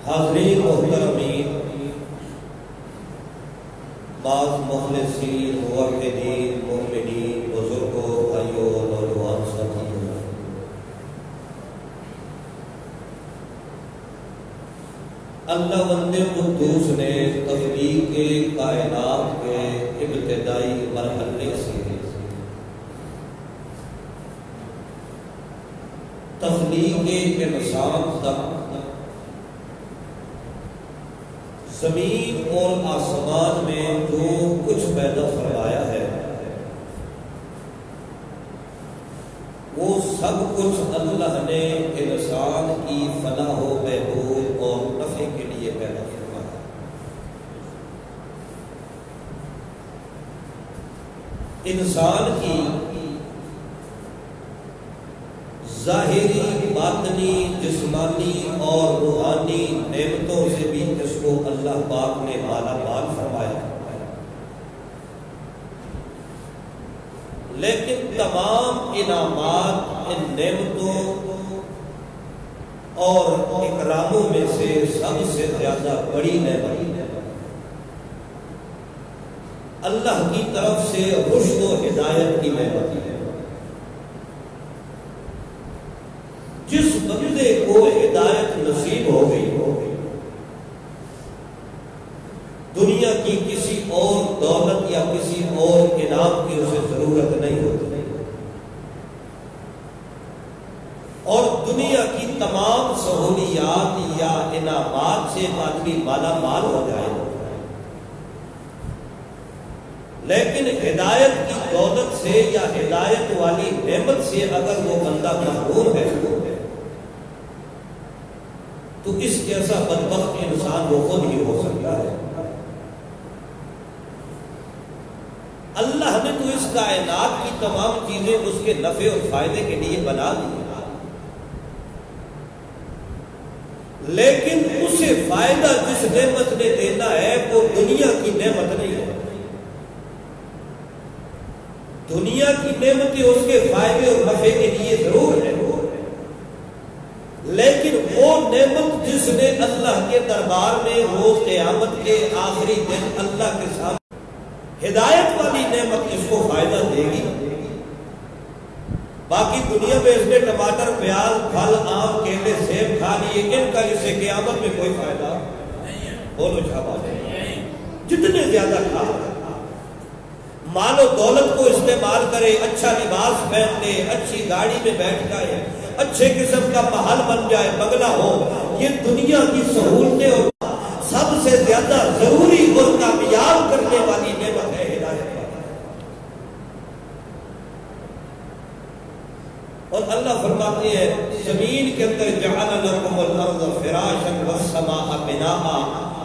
حاضرین محترمین، بعض مخلصین، موحدین، مومنین، بزرگوں، بھائیوں، نوجوان ساتھیوں، اللہ وند قدوس نے تخلیق کائنات کے ابتدائی مرحلے سے تخلیق انسان تک زمین اور آسمان میں جو کچھ پیدا فرمایا ہے وہ سب کچھ اللہ نے انسان کی فلاح و بہبود اور نفع کے لیے پیدا فرمایا۔ انسان کی ظاہری، باطنی، جسمانی اور روحانی نعمتوں سے بھی اس کو اللہ پاک نے مالا مال فرمایا، لیکن تمام انعامات، ان نعمتوں اور اکراموں میں سے سب سے زیادہ بڑی نعمت اللہ کی طرف سے رشد و ہدایت کی نعمت ہے۔ جس بندے کو ہدایت نصیب ہو گئی دنیا کی کسی اور دولت یا کسی اور انعام کی اسے ضرورت نہیں ہوتی، اور دنیا کی تمام سہولیات یا انعامات سے آدمی مالا مال ہو جائے، لیکن ہدایت کی دولت سے یا ہدایت والی نعمت سے اگر وہ بندہ محروم ہے تو اس جیسا بدبخت انسان وہ خود ہی ہو سکتا ہے۔ اللہ نے تو اس کائنات کی تمام چیزیں اس کے نفع اور فائدے کے لیے بنا دی، لیکن اسے فائدہ جس نعمت نے دینا ہے وہ دنیا کی نعمت نہیں ہے۔ دنیا کی نعمتیں اس کے فائدے اور نفع کے لیے ضرور ہے، لیکن وہ نعمت جس نے اللہ کے دربار میں روز قیامت کے آخری دن اللہ کے سامنے ہدایت والی نعمت اس کو فائدہ دے گی۔ باقی دنیا میں اس نے ٹماٹر، پیاز، پھل، آم، کیلے، سیب کھا لیے، ان کا اسے قیامت میں کوئی فائدہ نہیں ہے۔ بولو شاباش، جتنے زیادہ کھا مال و دولت کو استعمال کرے، اچھا لباس پہن لے، اچھی گاڑی میں بیٹھ جائے، اچھے قسم کا محل بن جائے، بنگلہ ہو، یہ دنیا کی سہولتیں اور سب سے زیادہ ضروری اور کامیاب کرنے والی نعمت ہے ہدایت۔ اور اللہ فرماتے ہیں زمین کے اندر جعل لکم الارض فراشا والسماء بناء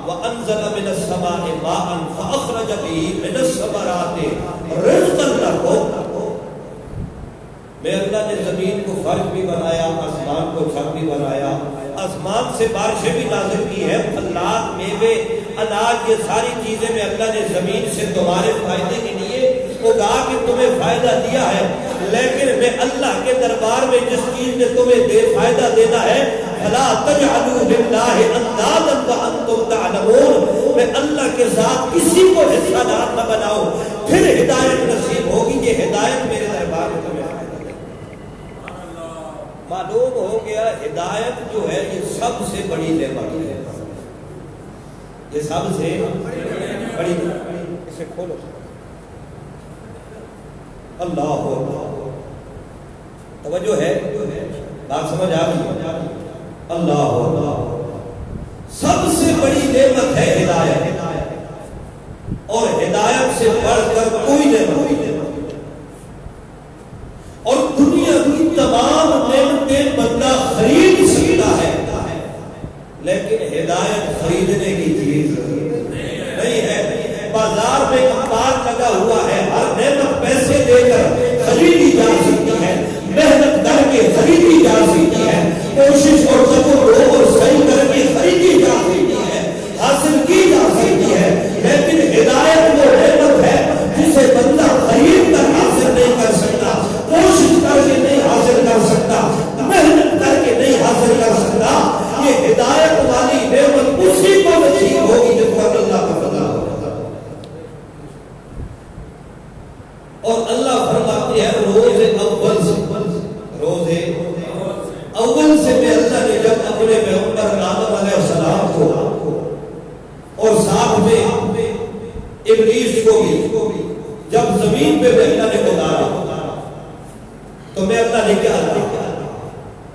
وانزل من السماء ماء فاخرج به من الثمرات رزقا لکم۔ میں اللہ نے زمین کو فرش بھی بنایا، آسمان کو چھت بھی بنایا، آسمان سے بارشیں بھی نازل کی ہے، پھلات، میوے، اناج، یہ ساری چیزیں میں اللہ نے زمین سے تمہارے فائدے کے لیے اگا کے تمہیں فائدہ دیا ہے، لیکن میں اللہ کے دربار میں جس چیز نے تمہیں فائدہ دینا ہے فلا تجعلوا للہ اندادا وانتم تعلمون، میں اللہ کے ساتھ کسی کو حصہ دار نہ بناؤ، پھر ہدایت نصیب ہوگی۔ یہ ہدایت میرے دربار میں تمہیں فائدہ دے۔ معلوم ہو گیا ہدایت جو ہے یہ سب سے بڑی نعمت ہے، یہ سب سے بڑی نعمت۔ اسے کھولو، اللہ توجہ ہے، بات سمجھ آ گئی؟ اللہ سب سے بڑی نعمت ہے ہدایت، اور ہدایت سے بڑھ کر کوئی نعمت نہیں۔ اور دنیا کی تمام نعمتیں بندہ خرید سکتا ہے، لیکن ہدایت خریدنے کی چیز نہیں ہے۔ بازار میں کمپار لگا ہوا ہے، ہر نعمت پیسے دے کر خریدی جا سکتی ہے، محنت کر کے خریدی جا سکتی ہے، کوشش اور صبر اور صحیح کر کے خریدی جا سکتی ہے، حاصل کی جا سکتی ہے، لیکن ہدایت وہ نعمت ہے جسے بندہ خرید کر حاصل نہیں کر سکتا، کوشش کر کے نہیں حاصل کر سکتا، محنت کر کے نہیں حاصل کر سکتا۔ یہ ہدایت والی نعمت اسی کو نصیب ہوگی جس پر اللہ کا فضل ہوگا۔ اور اللہ فرماتے ہیں روز اول سے میں اللہ نے جب اپنے پیغمبر آدم علیہ السلام کو اور ساتھ میں ابلیس کو بھی جب زمین پہ اللہ نے اتارا تو میں اللہ نے کیا کہا؟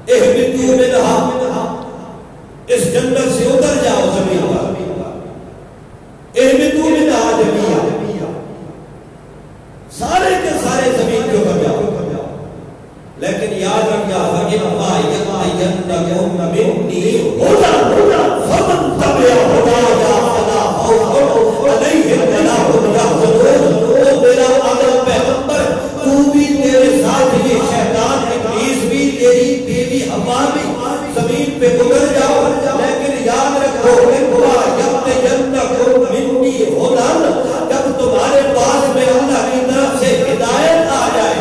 اہبطوا منہا، اس جنت سے اتر جاؤ زمین پر، اہبطوا منہا جميعا، سارے کے سارے زمین پہ اتر جاؤ، لیکن یاد رکھنا فَإِمَّا يَأْتِيَنَّكُم مِّنِّي هُدًى فَمَن تَبِعَ هُدَايَ فَلَا خَوْفٌ عَلَيْهِمْ وَلَا هُمْ يَحْزَنُونَ۔ او میرا آدم پیغمبر، تو بھی، تیرے ساتھ یہ شیطان ابلیس بھی، تیری بیوی حوا بھی زمین پہ گزر جاؤ، لیکن یاد رکھو فَإِمَّا يَأْتِيَنَّكُم مِّنِّي هُدًى، جب تمہارے پاس میں اللہ کی طرف سے ہدایت آ جائے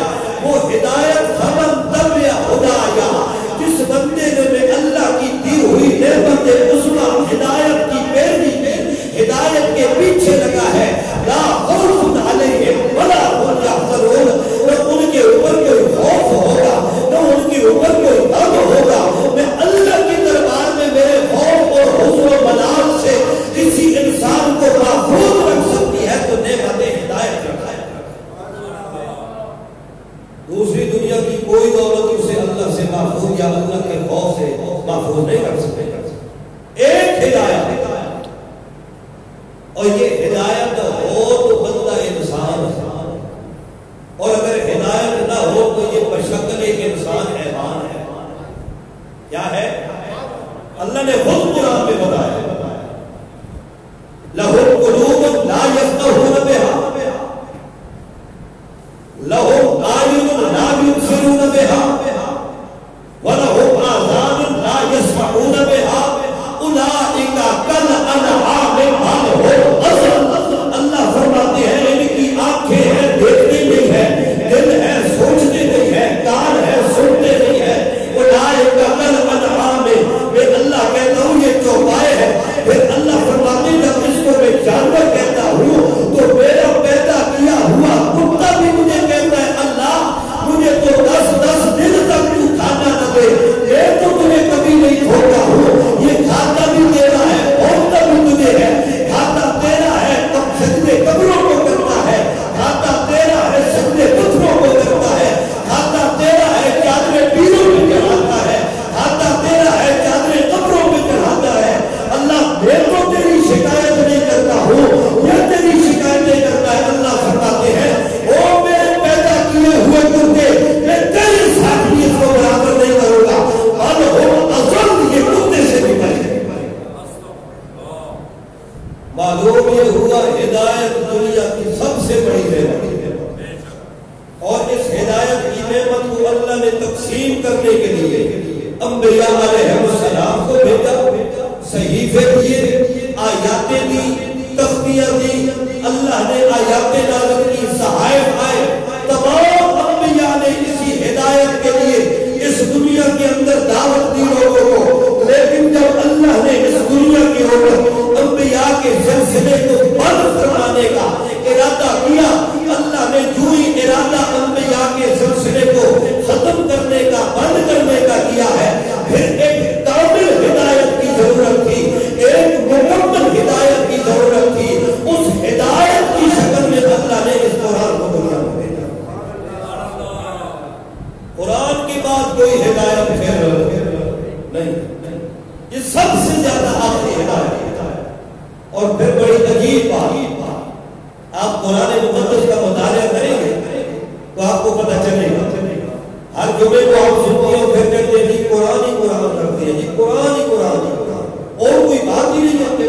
محفوظ یا اللہ کے خوف سے محفوظ نہیں رکھ سکتے. ایک ہدایت، اور یہ ہدایت ہو تو بندہ انسان ہے، اور اگر ہدایت نہ ہو تو یہ بشکل ایک انسان حیوان ہے. کیا ہے؟ اللہ نے خود قرآن میں بتایا لَهُمْ قُلُوبٌ لَا يَفْقَهُونَ بِهَا لَهُمْ أَعْيُنٌ لَا يُبْصِرُونَ بِهَا وَلَهُمْ آذَانٌ لَا يَسْمَعُونَ بِهَا أُولَٰئِكَ كَالْأَنْعَامِ بَلْ هُمْ أَضَلُّ. اللہ فرماتے ہیں ان کی آنکھیں ہیں دیکھتی نہیں ہے، دل ہے سوچتے نہیں ہے، کان ہے سنتے نہیں ہے. أُولَٰئِكَ كَالْأَنْعَامِ، میں اللہ کہتا ہوں یہ چوپائے ہے. پھر اللہ فرماتے ہیں جب اس کو میں جانور کہتا ہوں تو میرا پیدا کیا ہوا کتا بھی مجھے کہتا ہے اللہ مجھے تو 10 دن تک تو کھانا نہ دے، میں تو تمہیں کبھی نہیں کھوتا ہوں. یہ کھاتا بھی تیرا ہے، کھوتا بھی تجھے ہے. کھاتا تیرا ہے، تب سجدے قبروں کو کرتا ہے. کھاتا تیرا ہے، سجدے پتھروں کو کرتا ہے. کھاتا تیرا ہے، چادریں پیروں پہ چڑھاتا ہے. کھاتا تیرا ہے، چادریں قبروں پہ چڑھاتا ہے. اللہ میں تو تیری شکایت نہیں کرتا ہوں، یہ تیری شکایتیں کرتا ہے. اللہ فرماتے ہیں او میرے پیدا کیے ہوئے کتے، میں تیرے ساتھ بھی اس کو برابر نہیں کروں گا. اور ہم اصل یہ کتے سے بھی بڑے. معلوم یہ ہوا ہدایت دنیا کی سب سے بڑی نعمت ہے، اور اس ہدایت کی نعمت کو اللہ نے تقسیم کرنے کے لیے انبیاء علیہ السلام کو بھیجا. صحیفے دیے، آیاتیں دی، تختیاں دی. اللہ نے آیاتیں نازل کی، صحائف آئے. تمام انبیاء نے اسی ہدایت کے لیے اس دنیا کے اندر دعوت دی لوگوں کو. لیکن جب اللہ نے اس دنیا کی عورت انبیاء کے سلسلے کو بند فرمانے کا ارادہ کیا، اللہ نے جو ہی ارادہ انبیاء کے سلسلے کو ختم کرنے کا، بند کرنے کا کیا ہے، پھر ایک کامل ہدایت کی ضرورت تھی، ایک مکمل ہدایت کی ضرورت تھی. اس ہدایت کی شکل میں اللہ نے اس قرآن کو دنیا میں بھیجا. قرآن کے بعد کوئی ہدایت پھر نہیں. یہ سب سے زیادہ آخری ہدایت ہے. اور پھر بڑی عجیب بات، آپ قرآن مقدس کا مطالعہ کریں گے تو آپ کو پتہ چلے گا. ہر جمعے کو آپ سنتے ہیں پھر کہتے ہیں جی قرآن ہی قرآن کرتے ہیں، جی قرآن ہی قرآن ہی قرآن، اور کوئی بات ہی نہیں کرتے.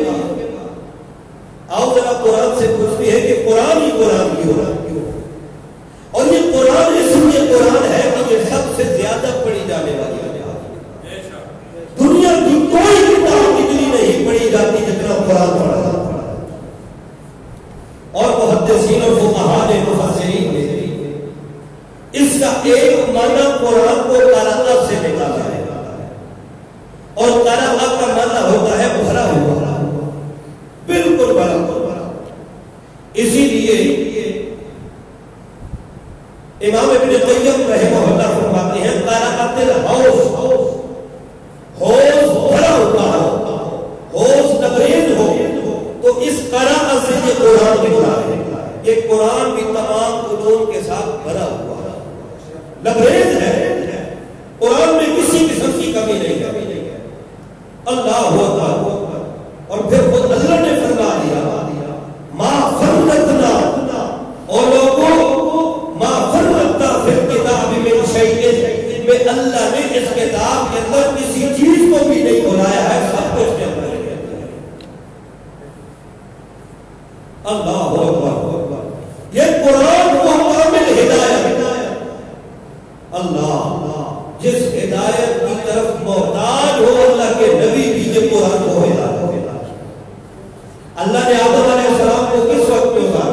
آؤ ذرا قرآن سے پوچھتے ہیں کہ قرآن ہی قرآن کیوں ہے. اور یہ قرآن اس لیے قرآن ہے کہ یہ سب سے زیادہ پڑھی جانے والی ہے. دنیا کی کوئی کتاب اتنی نہیں پڑھی جاتی جتنا قرآن پڑھا جاتا ہے. اور محدثین اور فقہاء نے، مفسرین نے اس کا ایک معنی قرآن کو قراءت سے نکالا ہے، اور قراءت کا معنی ہوتا ہے بھرا ہوا، بالکل بھرا ہوا. اسی لیے امام ابن قیم رحمہ اللہ فرماتے ہیں قراءت الحوض، حوض بھرا ہوا ہو، حوض لبریز ہو، تو اس قراءت سے یہ قرآن نکلا ہے. یہ قرآن بھی تمام علوم کے ساتھ بھرا ہوا ہے، لبریز ہے. قرآن میں کسی قسم کی کمی نہیں ہے. اللہ اکبر. اور پھر خود اللہ نے فرما دیا ما فرطنا، اور لوگوں ما فرطنا فی الکتاب من شیء، میں اللہ نے اس کتاب کے اندر کسی چیز کو بھی نہیں بھلایا ہے، سب کچھ کے اندر ہے. اللہ اکبر. یہ قرآن کو کامل ہدایت، اللہ جس ہدایت کی طرف محتاج ہو اللہ کے نبی بھی یہ قرآن کو ہدایت. اللہ نے آدم علیہ السلام کو کس وقت پہ اتارا؟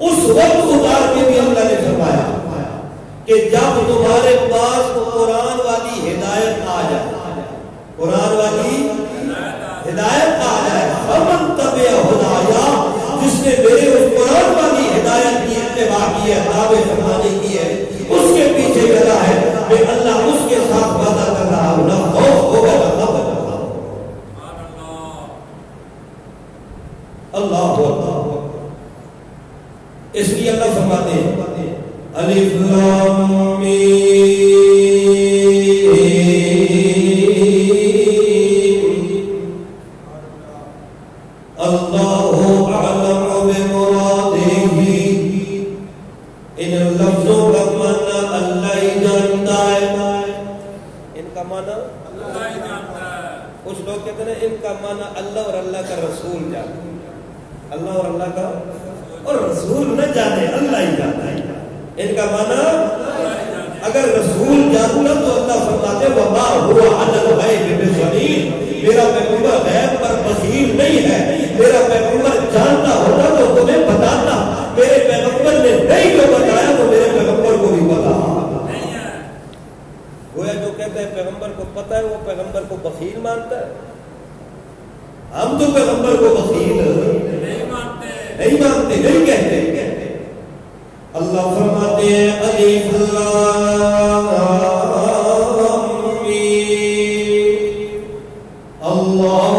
اس وقت اتار کے بھی اللہ نے فرمایا کہ جب تمہارے پاس قرآن والی ہدایت آ جائے، قرآن والی ہدایت آ جائے، فمن تبع ہدایا، جس نے میرے اس قرآن والی ہدایت کی اتباع کی ہے، تابع فرمانی کی ہے، اس کے پیچھے چلا ہے، میں اللہ اس کے ساتھ وعدہ کر رہا ہوں، نہ خوف ہوگا نہ غم ہوگا. اللہ اکبر. اس لیے اللہ فرماتے ہیں الف لام میم کا معنی اللہ ہی جانتا ہے، ان کا معنی اللہ ہی جانتا ہے۔ کچھ لوگ کہتے ہیں ان کا معنی اللہ اور اللہ کا رسول جانتا ہے، اللہ اور اللہ کا اور رسول نہ جانے، اللہ ہی جانتا ہے۔ ان کا معنی اگر رسول جانتا تو اللہ فرماتے وما هو علی الغیب بضنین، میرا پیغمبر غیب پر بصیر نہیں ہے، میرا پیغمبر جانتا ہوتا تو تمہیں بتاتا، میرے پیغمبر نے نہیں جو بتایا تو میرے پیغمبر کو بھی پتا نہیں ہے۔ گویا جو کہتا ہے پیغمبر کو پتا ہے وہ پیغمبر کو بخیل مانتا ہے، ہم تو پیغمبر کو بخیل نہیں مانتے، نہیں کہتے۔ اللہ فرماتے ہیں الف لام میم اللہ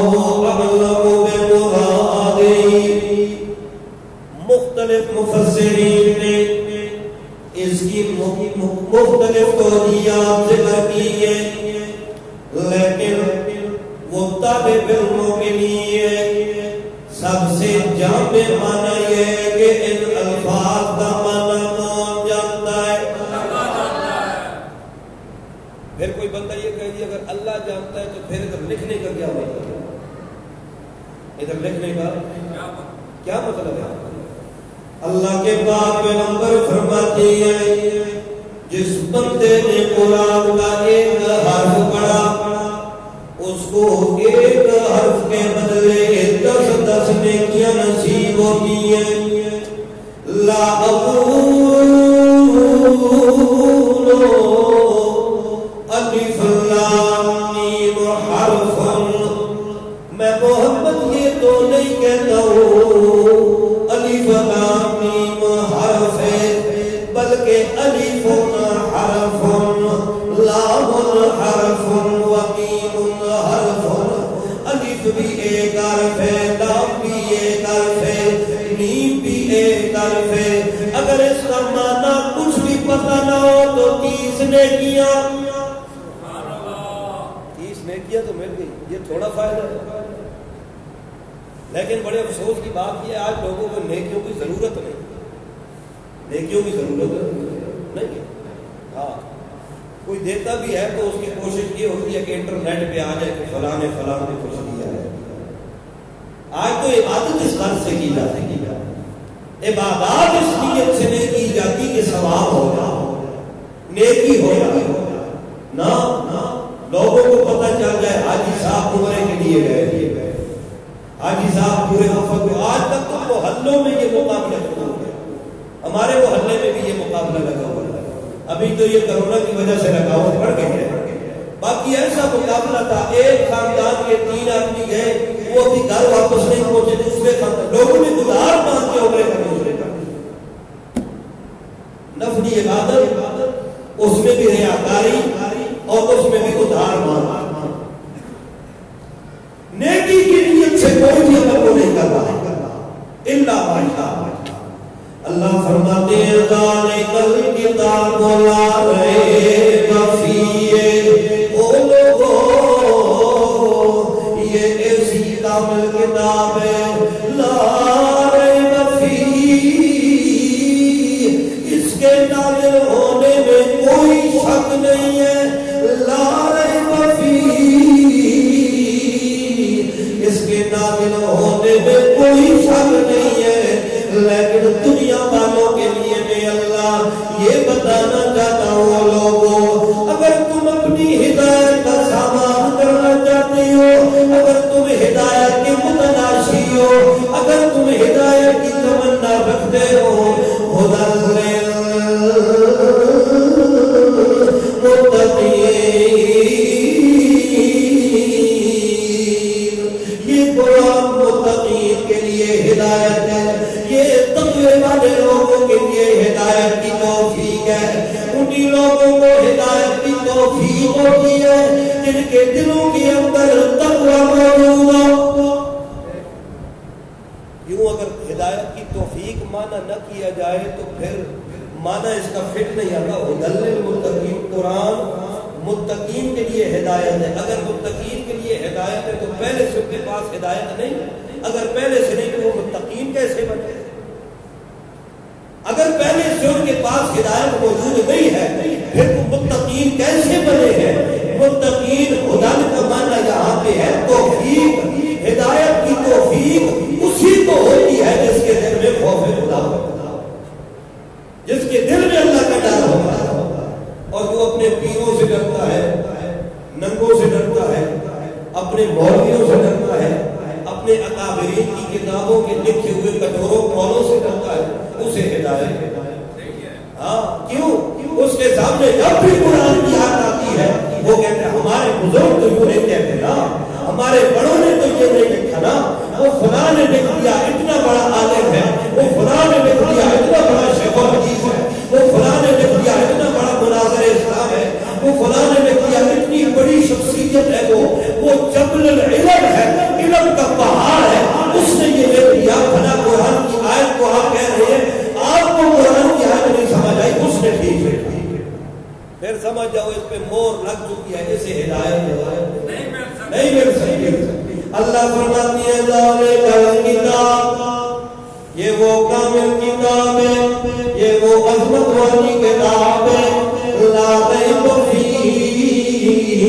اعلم بمرادہ۔ مختلف مفسرین نے اس کی مختلف توجیہات ذکر کی ہیں، لیکن وہ طالب علموں کے لیے سب سے جامع معنی یہ ہے کہ ان الفاظ کا معنی کون جانتا ہے؟ اللہ جانتا ہے۔ پھر کوئی بندہ یہ کہہ دیا اگر اللہ جانتا ہے تو پھر ادھر لکھنے کا کیا مطلب ہے؟ ادھر لکھنے کا کیا مطلب ہے؟ اللہ کے پاک پیغمبر فرماتے ہیں جس بندے نے قرآن کا ایک حرف پڑھا اس کو ایک حرف کے بدلے 10 نیکیاں نصیب ہوتی ہیں۔ لا اقول الف لام میم حرف، میں محمد یہ تو نہیں کہتا ہوں الف لام میم حرف ہے، بلکہ الف حرف لام حرف ومیم حرف۔ الف بھی ایک حرف ہے، لام بھی ایک حرف ہے، میم بھی ایک حرف ہے۔ اگر اس کا معنی کچھ بھی پتہ نہ ہو تو 30 نیکیاں 30 نیکیاں تو مل گئی، یہ تھوڑا فائدہ ہے۔ لیکن بڑے افسوس کی بات یہ ہے آج لوگوں کو نیکیوں کی ضرورت نہیں، نیکیوں کی ضرورت نہیں ہے۔ ہاں کوئی دیتا بھی ہے تو اس کی کوشش یہ ہوتی ہے کہ انٹرنیٹ پہ آ جائے کہ فلاں نے کچھ دیا ہے۔ آج تو عبادت اس غرض سے کی جاتی ہے، عبادات اس نیت سے نہیں کی جاتی کہ ثواب ہو جائے، نیکی ہو جائے، نہ لوگوں کو پتہ چل جائے حاجی صاحب عمرے کے لیے گئے، حاجی صاحب پورے وفد کو۔ آج تک تو محلوں میں یہ مقابلہ ہو گیا، ہمارے محلے میں بھی یہ مقابلہ لگا ہوا ہے۔ ابھی تو یہ کرونا کی وجہ سے رکاوٹ بڑھ گئی ہے، باقی ایسا مقابلہ تھا ایک خاندان کے 3 آدمی گئے، وہ ابھی گھر واپس نہیں پہنچے، دوسرے خاندان لوگوں نے گزار مان کے عمرے کرنے نفلی عبادت، اس میں بھی ریاکاری اور اس میں بھی ادھار مان۔ نیکی کی نیت سے کوئی بھی عمل کو نہیں کر رہا الا ماشاء اللہ۔ فرماتے ہیں ذالک الکتاب لا ریب فیہ، او لوگو یہ ایسی کامل کتاب ہے لا ریب فیہ، اس کے نازل ہونے میں کوئی شک نہیں ہے، لا ریب فیہ، اس کے نازل ہونے میں کوئی شک نہیں ہے۔ لیکن دنیا والوں کے لیے میں اللہ یہ بتانا چاہتا ہوں لوگوں، اگر تم اپنی ہدایت کا سامان کرنا چاہتے ہو، اگر تم ہدایت کے متلاشی ہو، اگر تم ہدایت کی تمنا رکھتے ہو، ہدی للمتقین، یہ قرآن متقین کے لیے ہدایت ہے، یہ تقوی والے لوگوں کے لیے ہدایت کی توفیق ہے۔ انہی لوگوں کو ہدایت کی توفیق ہوتی ہے جن کے دلوں کے اندر تقوی موجود ہو۔ یوں اگر ہدایت کی توفیق معنی نہ کیا جائے تو پھر معنی اس کا فٹ نہیں آتا۔ ہدی للمتقین، قرآن متقین کے لیے ہدایت ہے۔ اگر متقین کے لیے ہدایت ہے تو پہلے سے ان کے پاس ہدایت نہیں، اگر پہلے سے نہیں تو وہ متقین کیسے بنے؟ اگر پہلے سے ان کے پاس ہدایت موجود نہیں ہے پھر وہ متقین کیسے بنے ہیں؟ متقین ہدایت کا معنی یہاں پہ ہے توفیق، ہدایت کی توفیق اسی کو ہوتی ہے جس کے دل میں خوف خدا ہوتا ہے، جس کے دل میں اللہ کا ڈر ہوتا ہے، اور جو اپنے پیروں سے ڈرتا ہے، ننگوں سے ڈرتا ہے، اپنے مولویوں سے ڈرتا ہے، اپنے اکابرین کی کتابوں کے لکھے ہوئے کٹوروں قولوں سے ڈرتا ہے، اسے ہدایت ہے۔ ہاں کیوں؟ اس کے سامنے جب بھی قرآن کی آیت آتی ہے وہ کہتے ہیں ہمارے بزرگ تو یوں نہیں کہتے نا، ہمارے بڑوں نے تو یہ نہیں لکھا نا، وہ فلاں نے لکھ دیا اتنا بڑا عالم ہے، وہ فلاں نے لکھ دیا اتنا بڑا شیخ الحدیث ہے، وہ فلاں نے لکھ دیا اتنا بڑا مناظر اسلام ہے، وہ فلاں نے لکھ دیا اتنی بڑی شخصیت ہے، وہ جبل العلم ہے، علم کا پہاڑ ہے، اس نے یہ لکھ دیا۔ بھلا قرآن کی آیت کو آپ کہہ رہے ہیں آپ کو قرآن کی آیت نہیں سمجھ آئی، اس نے ٹھیک ہے پھر سمجھ جاؤ اس پہ مور لگ چکی ہے، اسے ہدایت نہیں مل سکتی۔ اللہ فرماتی ہے ذالک الکتاب، یہ وہ کامل کتاب ہے، یہ وہ عظمت والی کتاب ہے، لا ریب فیہ،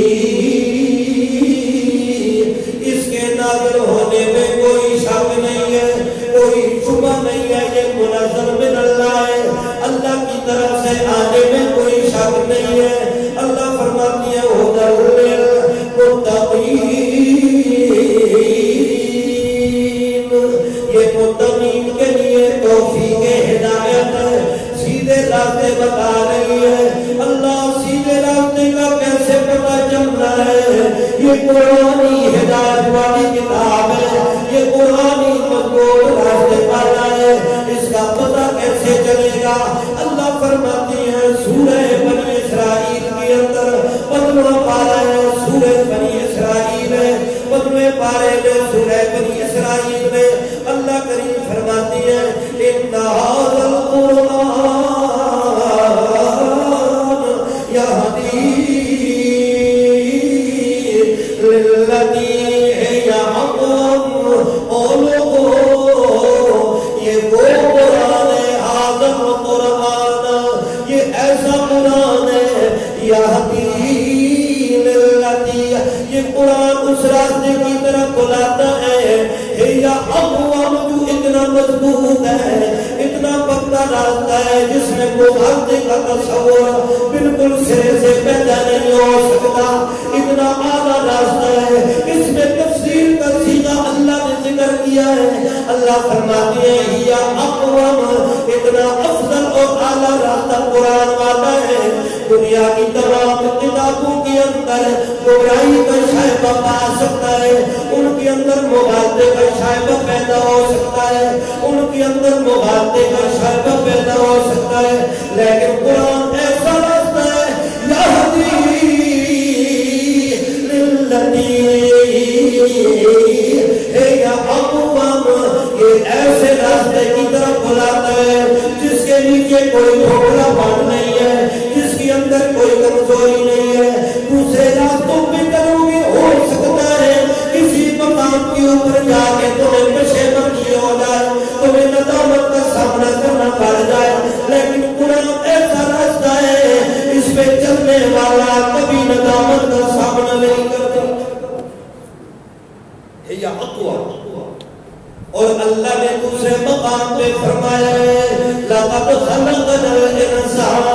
اس کے نازل ہونے میں کوئی شک نہیں ہے، کوئی شبہ نہیں ہے، یہ منزل من اللہ ہے، اللہ کی طرف سے آنے میں کوئی شک نہیں ہے۔ اللہ فرماتی ہے ھدی للمتقین، یہ متقین کے لیے توفیق ہدایت سیدھے راستے بتا رہی ہے۔ اللہ سیدھے راستے کا کیسے پتہ چلنا ہے؟ یہ قرآنی ہدایت والی کتاب ہے، یہ قرآنی مضبوط راستے والا ہے، اس کا پتہ کیسے چلے گا؟ اللہ فرماتی ہے سورہ بنی اسرائیل کے اندر 15واں پارہ ہے، سورہ بنی اسرائیل ہے، 15ویں پارے میں سورہ بنی اسرائیل میں اللہ کریم فرماتی ہے ان ھذا القرآن یہدی للتی ہی اقوم، او لوگو یہ وہ قرآن ہے، ھذا القرآن یہ ایسا قرآن ہے، یہدی للتی یہ قرآن اس راستے کی طرف بلاتا ہے، یا اقوام جو اتنا مضبوط ہے، اتنا پکا راستہ ہے جس میں گزرنے کا تصور بالکل سرے سے پیدا نہیں ہو سکتا، اتنا اعلیٰ راستہ ہے، اس میں تفصیل کا صیغہ اللہ نے ذکر کیا ہے۔ اللہ فرماتے ہیں یا اقوام اتنا افضل اور اعلیٰ راستہ قرآن والا ہے، دنیا کی تمام کتابوں کے اندر گمراہی کا شائبہ پا سکتا ہے، ان کے اندر مغالطے کا شائبہ پیدا ہو سکتا ہے، ان کے اندر مغالطے کا شائبہ پیدا ہو سکتا ہے، لیکن قرآن ایسا راستہ ہے یہدی للتی ہی اقوام، یہ ایسے راستے کی طرف بلاتا ہے جس کے نیچے کوئی کھوکھلا پن نہیں ہے، جس کے اندر کوئی کمزوری نہیں ہے۔ دوسرے راستوں پہ کرو گے ہو سکتا ہے کسی مقام کے اوپر جا کے تمہیں پشیمانی ہو جائے، تمہیں ندامت کا سامنا کرنا پڑ جائے، لیکن قرآن ایسا راستہ ہے اس پہ چلنے والا کبھی ندامت کا سامنا نہیں کرتا۔ یا اقوام، اور اللہ نے دوسرے مقام پہ فرمایا ہے لَقَدْ خَلَقْنَا الْإِنسَانَ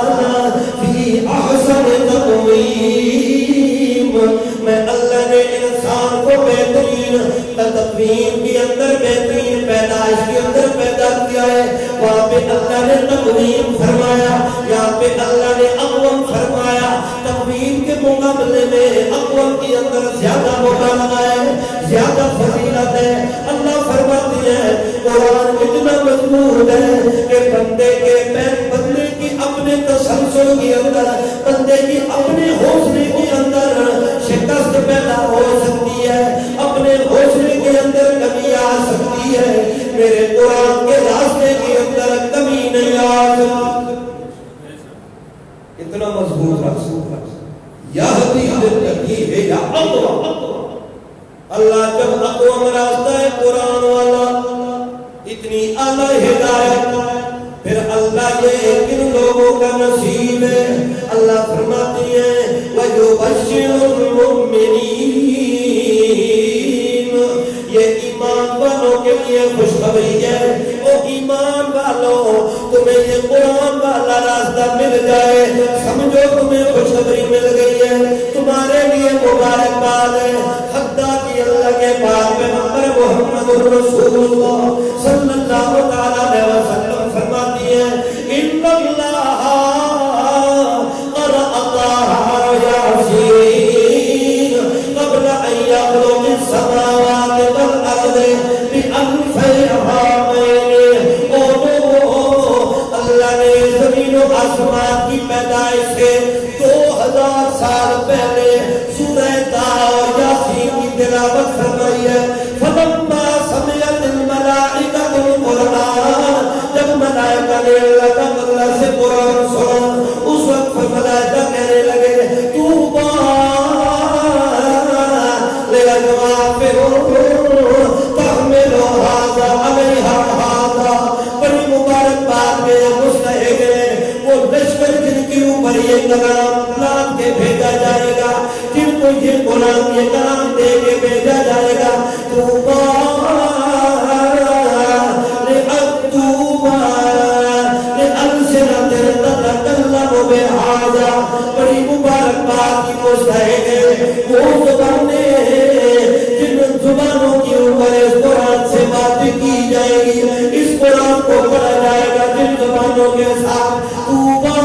فِي أَحْسَنِ تَقْوِيمٍ، میں اللہ نے انسان کو بہترین تقویم کے اندر، بہترین پیدائش کے اندر پیدا کیا ہے۔ وہاں پہ اللہ نے تقویم فرمایا، یہاں پہ اللہ نے اقوام فرمایا۔ تقویم کے مقابلے میں اقوام کے اندر زیادہ مبالغہ ہے، زیادہ فضیلت ہے۔ اللہ فرماتی ہے قرآن اتنا مضبوط ہے کہ بندے کی اپنے تسلسل کے اندر، بندے کی اپنے حوصلے کے اندر شکست پیدا ہو سکتی ہے، اپنے حوصلے کے اندر کمی آ سکتی ہے، میرے قرآن کے راستے کے اندر کمی نہیں آ سکتی۔ اتنا مضبوط راستہ یہدی للتی ہی اقوام۔ اللہ جب اقوام راستہ ہے قرآن والا، اتنی اعلیٰ ہدایت، پھر اللہ بھلا یہ کن لوگوں کا نصیب ہے؟ اللہ فرماتی ہے وَيُبَشِّرُ الْمُؤْمِنِينَ، یہ ایمان والوں کے لیے خوشخبری ہے۔ او ایمان والوں، تمہیں یہ قرآن والا راستہ مل جائے، سمجھو تمہیں خوشخبری مل گئی ہے، تمہارے لیے مبارکباد ہے۔ حتیٰ کہ اللہ کے پاک پیغمبر محمد رسول اللہ صلی اللہ علیہ وسلم فرماتی ہے ان اللہ قرأ طٰہٰ یاسین قبل ان یخلق السماوات والارض بألف عامین۔ اللہ نے زمین و آسمان کی پیدائش سے 2000 سال پہلے سورہ طٰہٰ اور یاسین کی تلاوت فرمائی ہے۔ فلما سمعت الملائکۃ القرآن، جب ملائکہ نے اللہ کا اللہ سے قرآن سنا، اس وقت ملائکہ کہنے لگے طوبیٰ لأجوافٍ تحمل ھذا علیہا ھذا، بڑی مبارکباد کے مستحق ہیں وہ لشکر جن کے اوپر یہ کلام لاد کے بھیجا جائے گا، جن کو یہ قرآن یہ کلام دے کے بھیجا جائے گا۔ طوبیٰ بہذا، بڑی مبارکباد کی مستحق ہے وہ زبانیں جن زبانوں کے اوپر اس قرآن سے باتیں کی جائے گی، اس قرآن کو پڑھا جائے گا جن زبانوں کے ساتھ۔ طوبیٰ،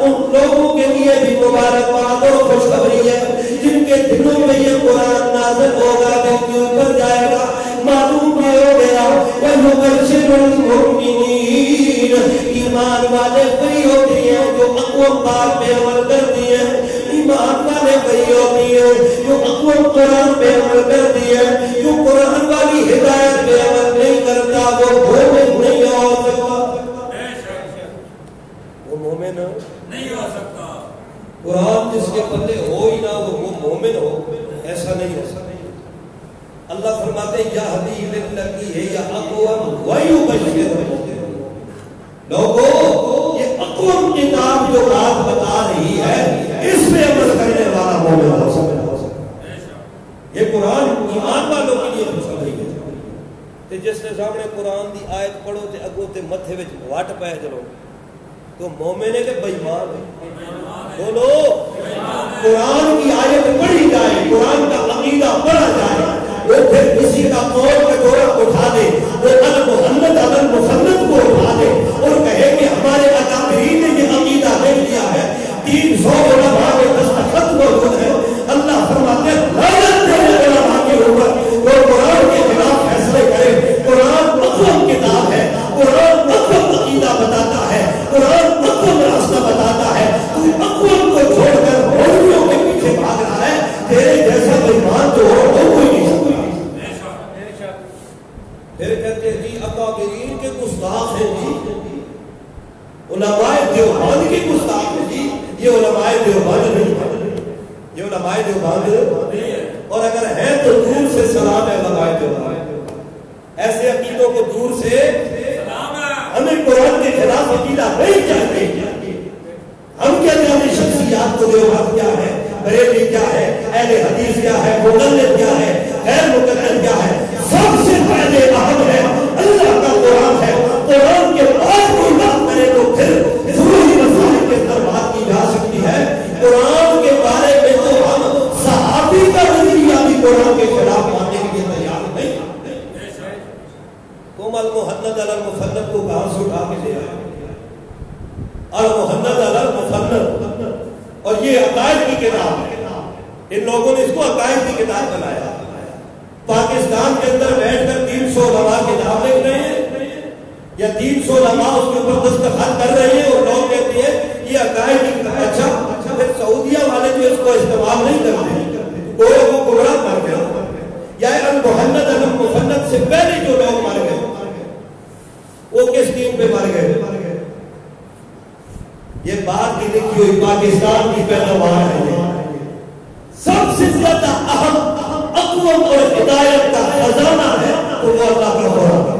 ان لوگوں کے لیے بھی مبارکباد اور خوشخبری ہے جن کے دلوں میں یہ قرآن نازل ہوگا، دل کے اوپر جائے گا۔ معلوم یہ ہو گیا وَيُبَشِّرُ الْمُؤْمِنِينَ، ایمان والے وہی ہوتی ہیں جو اقوام بات پہ عمل کرتی ہیں، ایمان والے وہی ہوتی ہیں جو اقوام قرآن پہ عمل کرتی ہیں۔ جو قرآن والی ہدایت پہ عمل نہیں کرتا وہ مومن نہیں ہو سکتا، وہ مومن نہیں ہو سکتا۔ قرآن جس کے پلے ہو ہی نہ وہ مومن ہو، ایسا نہیں ہو سکتا۔ اللہ فرماتے یہدی للتی ہی اقوام ویبشر المؤمنین، لوگوں یہ اقوام کتاب جو بات بتا رہی ہے اس میں عمل کرنے والا مومن ہو سکتا ہے۔ یہ قرآن ایمان والوں کے لیے خوشخبری ہے تے جس نے سامنے قرآن دی آیت پڑھو تے اگوں تے متھے وچ وٹ پے چلو تو مومن ہے کہ بے ایمان ہے؟ بولو، قرآن کی آیت پڑھی جائے، قرآن کا عقیدہ پڑھا جائے، وہ پھر کسی کا قول کٹورا اٹھا دے، وہ المحمد المسند کو اٹھا دے اور کہے کہ ہمارے اکابرین نے یہ عقیدہ دیکھ لیا ہے، 300 علماء کے دستخط موجود ہے۔ اللہ فرماتے ہیں لعنت تیرے علماء کے اوپر وہ قرآن کے خلاف فیصلے کرے۔ قرآن اقوام کتاب ہے، قرآن اقوام عقیدہ بتاتا ہے، قرآن اقوام راستہ بتاتا ہے۔ تو اقوام کو چھوڑ کر مولویوں کے پیچھے بھاگ رہا ہے، تیرے جیسا بےمان تو ہو وہ کوئی نہیں سکتا۔ پھر کہتے ہیں جی اکابرین کے گستاخ ہیں جی، علماء دیوبند کے گستاخ ہیں جی، یہ علماء دیوبند نہیں، یہ علماء دیوبند، اور اگر ہیں تو دور سے سلام ہے علماء دیوبند۔ ایسے عقیدوں کو دور سے سلام ہے، ہمیں قرآن کے خلاف عقیدہ نہیں چاہتے۔ ہم کیا جانے شخصیات کو دیوبند کیا ہے، بریلوی کیا ہے، اہل حدیث کیا ہے، مقلد کیا ہے، غیر مقلد کیا ہے؟ سب سے پہلے اہم ہے اللہ کا قرآن ہے۔ قرآن کے بعد کوئی بات کرے تو پھر ضروری مسائل کے اندر بات کی جا سکتی ہے۔ قرآن کے بارے میں تو ہم صحابی کا نظریہ بھی قرآن کے خلاف ماننے کے لیے تیار نہیں۔ تم المحند علی المفند کو کہاں سے اٹھا کے لے آئے؟ المحند علی المفند، اور یہ عقائد کی کتاب ہے، ان لوگوں نے اس کو عقائد کی کتاب بنایا۔ پاکستان کے اندر بیٹھ کر 300 علماء کتاب لکھ رہے ہیں یا 300 علماء اس کے اوپر دستخط کر رہے ہیں اور لوگ کہتے ہیں یہ عقائد کی کتاب۔ اچھا پھر سعودیہ والے جو اس کو استعمال نہیں کرتے وہ گمراہ مر گئے، یا المحند المفند سے پہلے جو لوگ مر گئے وہ کس دین پہ مر گئے؟ یہ بات کی لکھی ہوئی پاکستان کی پیداوار ہے۔ سب سے زیادہ اہم اقوام اور ہدایت کا خزانہ ہے تو وہ اللہ کا قرآن۔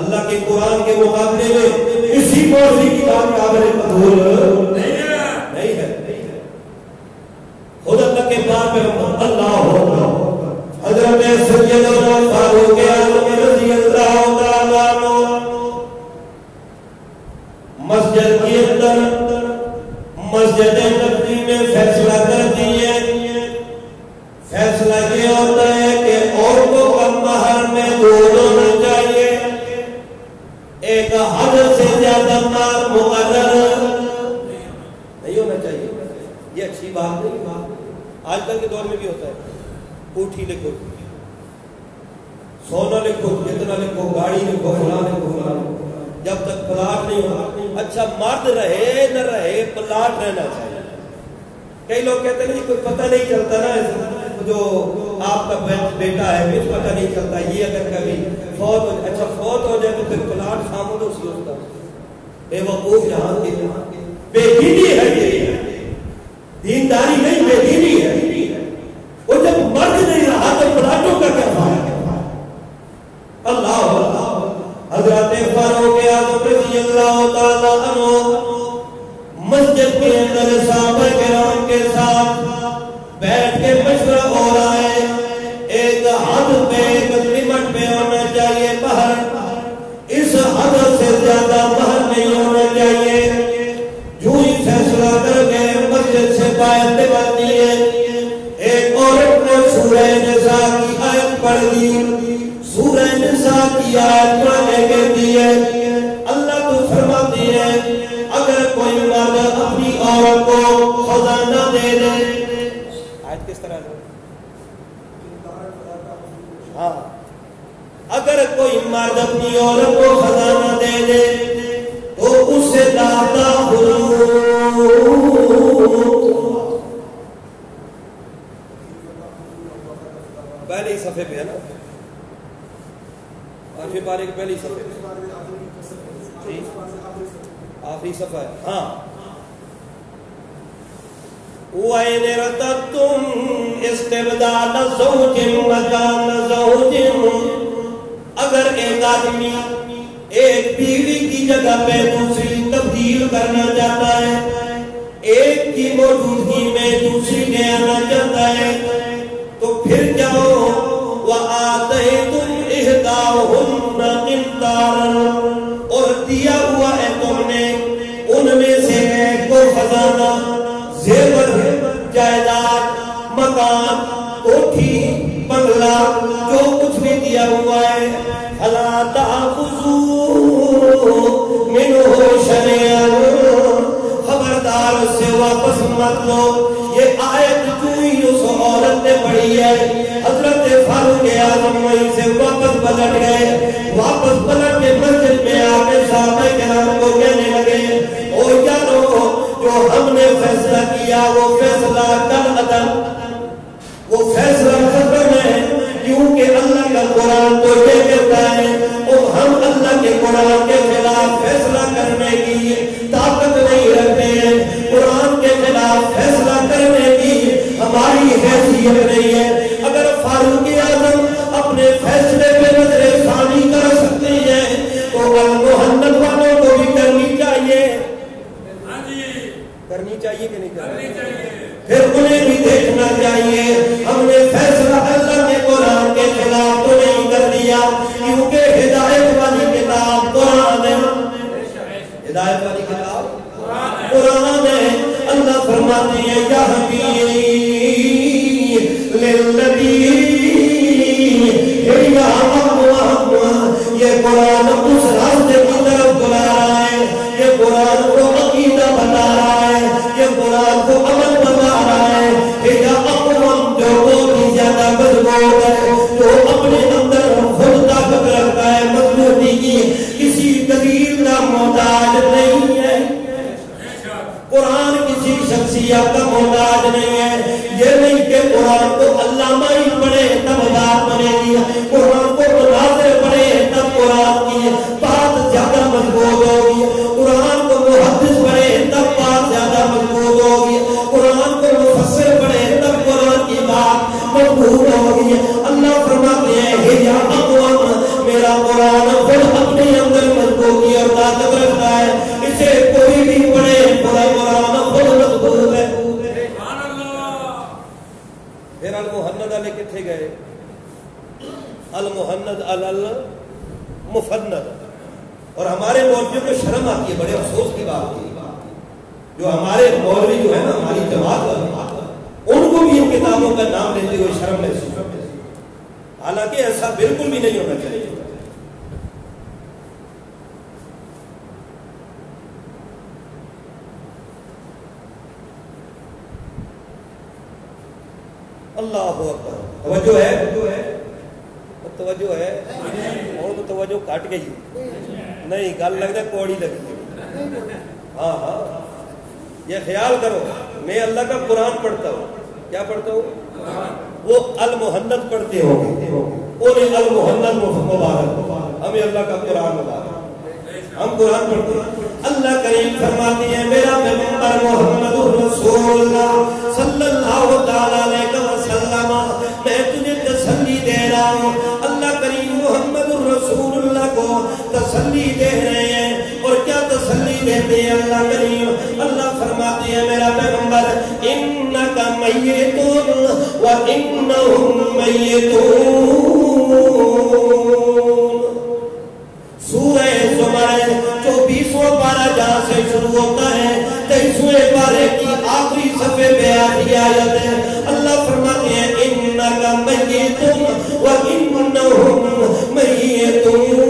اللہ کے قرآن کے مقابلے میں کسی موضوع کی بات قابل قبول نہیں ہے. خود اللہ کے پاک میں اللہ حضرت سیدنا فاروق اعظم رضی اللہ تعالیٰ عنہ مسجد کے اندر مسجد نبوی میں فیصلہ کر دیے. فیصلہ یہ ہوتا ہے کہ عورتوں کا مہر میں 2 ہونا چاہیے. ایک حد سے زیادہ مال مقرر نہیں ہونا چاہیے. یہ اچھی بات نہیں. آج کل کے دور میں بھی ہوتا ہے. کوٹھی لکھو, سونا لکھو, جتنا لکھو, گاڑی لکھو, فلاں لکھو, فلاں لکھو. جب تک پلاٹ نہیں ہوگا. اچھا مرد رہے نہ رہے پلاٹ رہنا چاہیے. کئی لوگ کہتے ہیں کوئی پتہ نہیں چلتا نا, جو آپ کا بیٹا ہے کچھ پتہ نہیں چلتا. یہ اگر کبھی فوت ہو جائے, اچھا فوت ہو جائے تو پھر پلاٹ خاموشی ہوتا. بے وقوف جہاں کی بے دینی ہے. یہ دینداری نہیں, بے دینی ہے. وہ جب مرد نہیں رہا تو پلاٹوں کا کیا فائدہ. اللہ حضرت فاروق اعظم رضی اللہ تعالیٰ عنہ مسجد کے اندر صحابہ کرام کے ساتھ بیٹھ کے مشورہ ہو رہا ہے. ایک حد پہ, ایک لمٹ پہ ہونا چاہیے مہر. اس حد سے زیادہ مہر نہیں ہونا چاہیے. جو ہی فیصلہ کر کے مسجد سے باہر نکل دیے. ایک عورت نے سورہ نساء کی آیت پڑھ دی. سورہ نساء کی آیت پڑھنے کے لیے اللہ تو فرماتی ہے اگر کوئی مرد اپنی عورت کو خزانہ دے دے. آیت کس طرح ہے؟ ہاں, اگر کوئی مرد اپنی عورت کو خزانہ دے دے تو اس سے داتا پہلے صفحے پہ ہے نا, آخری پارے کے پہلی صفحے پہ, آخری صفحہ ہے. ہاں, وَإِنِ ارْتَدْتُمْ اسْتِبْدَالَ زَوْجٍ مَكَانَ زَوْجٍ, اگر ایک آدمی ایک بیوی کی جگہ پہ دوسری تبدیل کرنا چاہتا ہے, ایک کی موجودگی میں دوسری لے آنا چاہتا ہے, تو پھر جاؤ وَآتَيْتُمْ إِحْدَاهُنَّ قِنْطَارًا, اور دیا ہوا ہے تم نے ان میں سے ایک کو خزانہ, زیور, جائیداد, مکان, کوٹھی, بنگلہ, جو کچھ بھی دیا ہوا ہے. فَلَا تَأْخُذُوا مِنْهُ شَيْئًا, خبردار اس سے واپس مت لو. یہ آیت جو ہی اس عورت نے پڑھی ہے, حضرت فاروق اعظم وہیں سے واپس پلٹ گئے. واپس پلٹ کے مسجد میں آ کے صحابہ کرام کو کہنے لگے, او یارو, جو ہم نے فیصلہ کیا وہ فیصلہ کل عدم, وہ فیصلہ ختم ہے, کیونکہ اللہ کا قرآن تو یہ کہتا ہے, اور ہم اللہ کے قرآن کے خلاف فیصلہ کرنے کی طاقت نہیں رکھتے ہیں. قرآن کے خلاف فیصلہ کرنے کی ہماری حیثیت نہیں ہے. اگر فاروق اعظم اپنے فیصلے پہ نظر ثانی کر سکتے ہیں تو المحنت والوں کو بھی کرنی چاہیے. کرنی چاہیے کہ نہیں کرنی چاہیے؟ پھر انہیں بھی دیکھنا چاہیے. ہم نے فیصلہ اللہ کے قرآن کے خلاف تو نہیں کر دیا, کیونکہ ہدایت والی کتاب قرآن ہے. ہدایت والی کتاب قرآن ہے. اللہ فرماتے ہیں یہدی للذی ہی اقوم, یہ قرآن اس راستے کی طرف بلا رہا ہے. یہ قرآن کو عقیدہ بتا رہا ہے. یہ قرآن کو عمل بتا رہا ہے. ہی اقوم, جو بہت زیادہ مضبوط ہے, جو اپنے اندر خود طاقت رکھتا ہے مضبوطی کی, کسی دلیل کا محتاج نہیں ہے. قرآن کسی شخصیت کا محتاج نہیں ہے. یہ نہیں کہ قرآن کو علامہ ہی پڑھے تب بات بنے گی, قرآن کو مناظر پڑھے تب قرآن کی بات زیادہ مضبوط ہوگی. قرآن کو محدث پڑھے تب بات زیادہ مضبوط ہوگی. قرآن کو مفسر پڑھے تب قرآن کی بات مضبوط ہوگی. اللہ فرماتے ہیں یا اقوام, میرا قرآن خود اپنے گئے المحند المفند. اور ہمارے مولویوں کو شرم آتی ہے, بڑے افسوس کی بات ہے, جو ہمارے مولوی جو ہے نا ہماری جماعت والے, ان کو بھی ان کتابوں کا نام لیتے ہوئے شرم محسوس کرتے ہیں, حالانکہ ایسا بالکل بھی نہیں ہونا چاہیے. اللہ اکبر. توجہ ہے, توجہ ہے, اور تو توجہ کٹ گئی نہیں, گل لگتا ہے کوڑی لگی. ہاں ہاں, یہ خیال کرو, میں اللہ کا قرآن پڑھتا ہوں. کیا پڑھتا ہوں؟ وہ المحند پڑھتے ہو, انہیں المحند مبارک, ہمیں اللہ کا قرآن مبارک, ہم قرآن پڑھتے ہیں. اللہ کریم فرماتے ہیں میرا پیغمبر محمد رسول اللہ صلی اللہ تعالی علیہ وسلم, میں تجھے تسلی دے رہا ہوں. اللہ کریم محمد رسول اللہ کو تسلی دے رہے ہیں, اور کیا تسلی دیتے ہیں اللہ کریم؟ اللہ فرماتے ہیں میرا پیغمبر انک میت و انہم میتون. سورہ زمر 24واں پارہ جہاں سے شروع ہوتا ہے 23ویں پارے کی آخری صفحے پہ آتی آیت ہے. اللہ فرماتے ہیں انک میت و انہم میتون.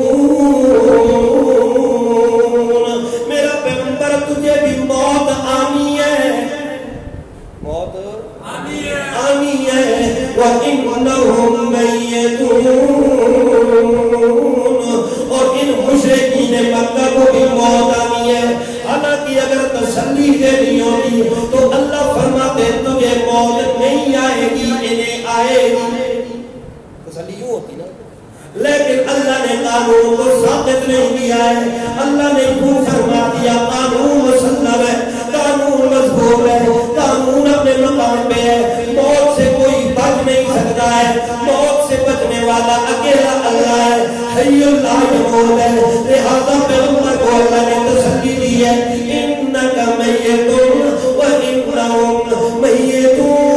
میرا پیغمبر تجھے بھی موت آنی ہے, موت آنی ہے, و انہم میتون, اور ان مشرکین مکہ کو بھی موت آنی ہے. حالانکہ اگر تسلی دینی ہوتی تو اللہ فرماتے تجھے موت نہیں آئے گی, انہیں آئے گی. تسلی یوں ہوتی نا, لیکن اللہ نے قانون کو ثابت نہیں کیا ہے. اللہ نے یوں فرما دیا قانون مسلم ہے, قانون مضبوط ہے, قانون اپنے مقام پہ ہے. موت سے کوئی بچ نہیں سکتا ہے, موت سے بچنے والا اکیلا اللہ ہے, حی اللہ یموت ہے. لہذا پیغمبر کو اللہ نے تسلی دی ہے انک میت و انہم میتون.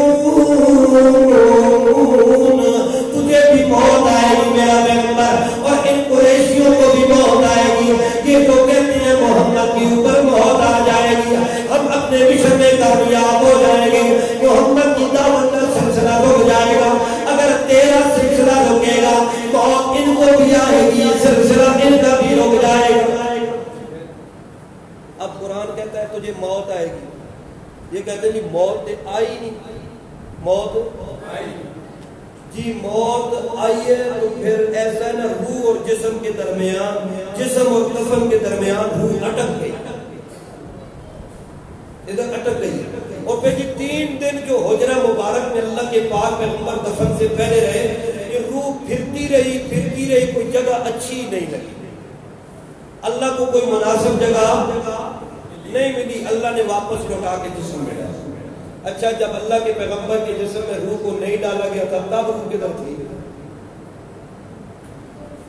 تجھے بھی موت آئے گی میرا پیغمبر, اور ان قریشیوں کو بھی موت آئے گی. یہ تو کہتے ہیں محمد کے اوپر موت آ جائے گی, ہم اپنے مشن میں کامیاب ہو جائیں گے, محمد کی دعوت کا سلسلہ رک جائے گا. اگر تیرا سلسلہ رکے گا موت ان کو بھی آئے گی, سلسلہ ان کا بھی رک جائے گا. اب قرآن کہتا ہے تجھے موت آئے گی, یہ کہتے ہیں جی موت آئی نہیں, موت جی موت آئی ہے تو پھر ایسا ہے نا, روح اور جسم کے درمیان, جسم اور کفن کے درمیان روح اٹک گئی, ادھر اٹک گئی. اور پھر یہ 3 دن جو حجرہ مبارک میں اللہ کے پاک پیغمبر دفن سے پہلے رہے, یہ روح پھرتی رہی, کوئی جگہ اچھی نہیں لگی, اللہ کو کوئی مناسب جگہ نہیں ملی. اللہ نے واپس لوٹا کے جسم میں ڈالا. اچھا, جب اللہ کے پیغمبر کے جسم میں روح کو نہیں ڈالا گیا تھا تب روح کدھر تھی؟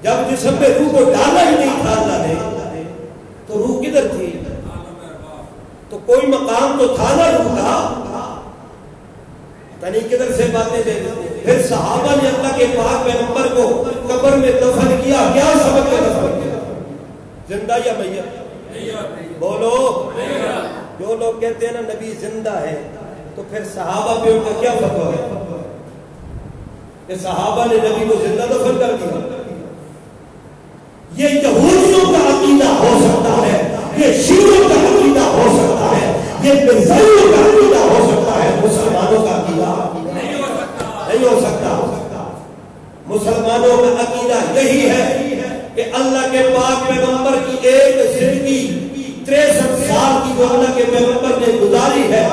جب جسم میں روح کو ڈالا ہی نہیں تھا اللہ نے تو روح کدھر تھی؟ تو کوئی مقام تو تھا نا روح کا, تنی کدھر سے باتیں دے دیتے. پھر صحابہ نے اللہ کے پاک پیغمبر کو قبر میں دفن کیا, کیا سبب میں دفن کیا؟ زندہ یا میت؟ بولو. جو لوگ کہتے ہیں نا نبی زندہ ہے, تو پھر صحابہ پہ ان کا کیا فتویٰ ہے کہ صحابہ نے نبی کو زندہ دفن کر دیا؟ یہ یہودیوں کا عقیدہ ہو سکتا ہے, یہ شیعوں کا عقیدہ ہو سکتا ہے, یہ مرزائیوں کا عقیدہ ہو سکتا ہے, مسلمانوں کا عقیدہ نہیں ہو سکتا. مسلمانوں کا عقیدہ یہی ہے کہ اللہ کے پاک پیغمبر کی ایک زندگی 63 سال کی جو اللہ کے پیغمبر نے گزاری ہے,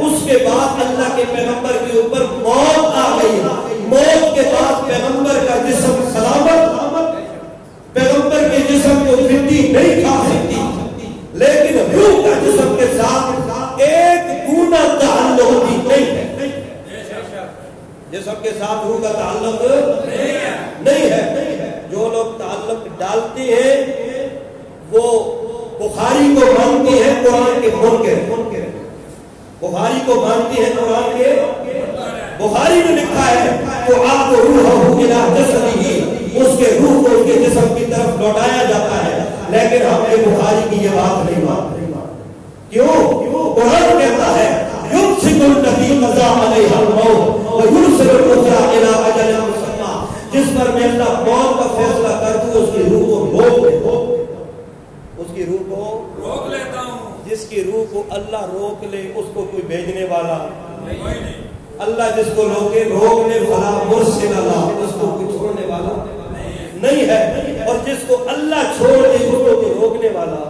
اس کے بعد اللہ کے پیغمبر کے اوپر موت آ گئی. موت کے بعد پیغمبر کا جسم سلامت, پیغمبر کے جسم کو مٹی نہیں کھا سکتی, لیکن روح کا جسم کے ساتھ ایک گونا تعلق بھی نہیں ہے. جسم کے ساتھ روح کا تعلق نہیں ہے. جو لوگ تعلق ڈالتے ہیں وہ بخاری کو مانتے ہیں قرآن کے منکر, بخاری کو مانتے ہیں قرآن کے بخاری نے لکھا ہے تو آپ کو روح الی جسدہ، اس کے روح کو اس کے جسم کی طرف لوٹایا جاتا ہے، لیکن ہم نے بخاری کی یہ بات نہیں مانتے۔ کیوں؟ قرآن کہتا ہے یمسک الذی قضی علیہ الموت ویرسل الاخری الی اجل مسمى، جس پر میں اللہ موت کا فیصلہ کر دوں اس کی روح کو روک لیتا ہوں۔ جس کی روح کو اللہ روک لے اس کو کوئی بھیجنے والا نہیں۔ اللہ جس کو روکنے والا مرسل اللہ، اس کو کوئی چھوڑنے والا نہیں ہے، اور جس کو اللہ چھوڑ دے اس کو کوئی روکنے والا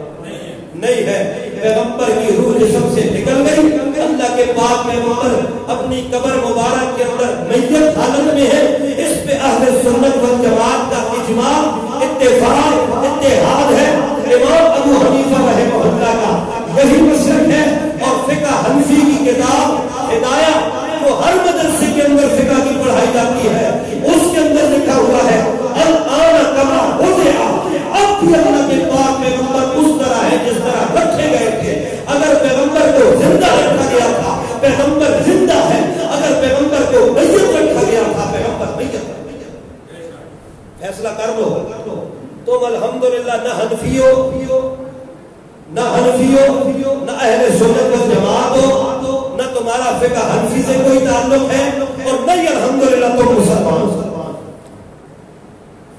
نہیں ہے۔ پیغمبر کی روح جسم سے نکل گئی، اللہ کے پاک پیغمبر اپنی قبر مبارک کے اندر میت حالت میں ہے۔ اس پہ اہل سنت والجماعت کا اجماع، اتفاق، اتحاد ہے۔ امام ابو حنیفہ رحمہ اللہ کا یہی مسلک ہے، اور فقہ حنفی کی کتاب ہدایہ جو ہر مدرسے کے اندر فقہ کی پڑھائی جاتی ہے، اس کے اندر لکھا ہوا ہے الآن کما وضع، اب بھی اللہ کے پاک پیغمبر اس طرح ہے جس طرح رکھے گئے تھے۔ اگر پیغمبر کو زندہ رکھا گیا تھا پیغمبر زندہ ہے، اگر پیغمبر کو میت رکھا گیا تھا پیغمبر میت ہے۔ فیصلہ کر لو تم الحمدللہ، نہ حنفیو نہ اہل سنت والجماعت ہو، نہ تمہارا فقہ حنفی سے کوئی تعلق ہے، اور نہ ہی الحمدللہ تم مسلمان۔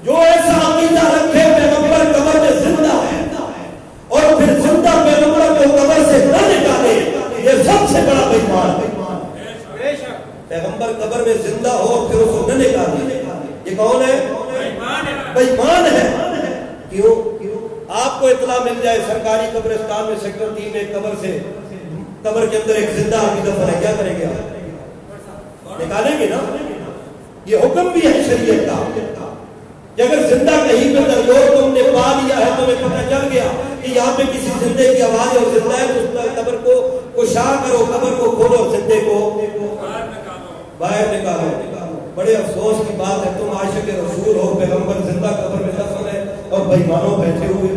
جو ایسا عقیدہ رکھے پیغمبر قبر میں زندہ ہے اور پھر زندہ پیغمبر کو قبر سے نہ نکالے، یہ سب سے بڑا بے ایمان ہے۔ پیغمبر قبر میں زندہ ہو اور پھر اس کو نہ نکالے، یہ کون ہے؟ بے ایمان ہے۔ کیوں؟ آپ کو اطلاع مل جائے سرکاری قبرستان میں سیکٹر 3 میں قبر کے اندر ایک زندہ آدمی دفن ہے، کیا کریں گے آپ؟ نکالیں گے نا۔ یہ حکم بھی ہے شریعت کا کہ اگر زندہ کہیں پہ درگور تم نے پا لیا ہے، تمہیں پتہ چل گیا کہ یہاں پہ کسی زندے کی آواز ہے اور زندہ ہے، تو اس قبر کو کشا کرو، قبر کو کھولو اور زندے کو باہر نکالو۔ بڑے افسوس کی بات ہے، تم عاشق رسول ہو، پیغمبر زندہ قبر میں دفن ہے اور بے ایمانوں بیٹھے ہوئے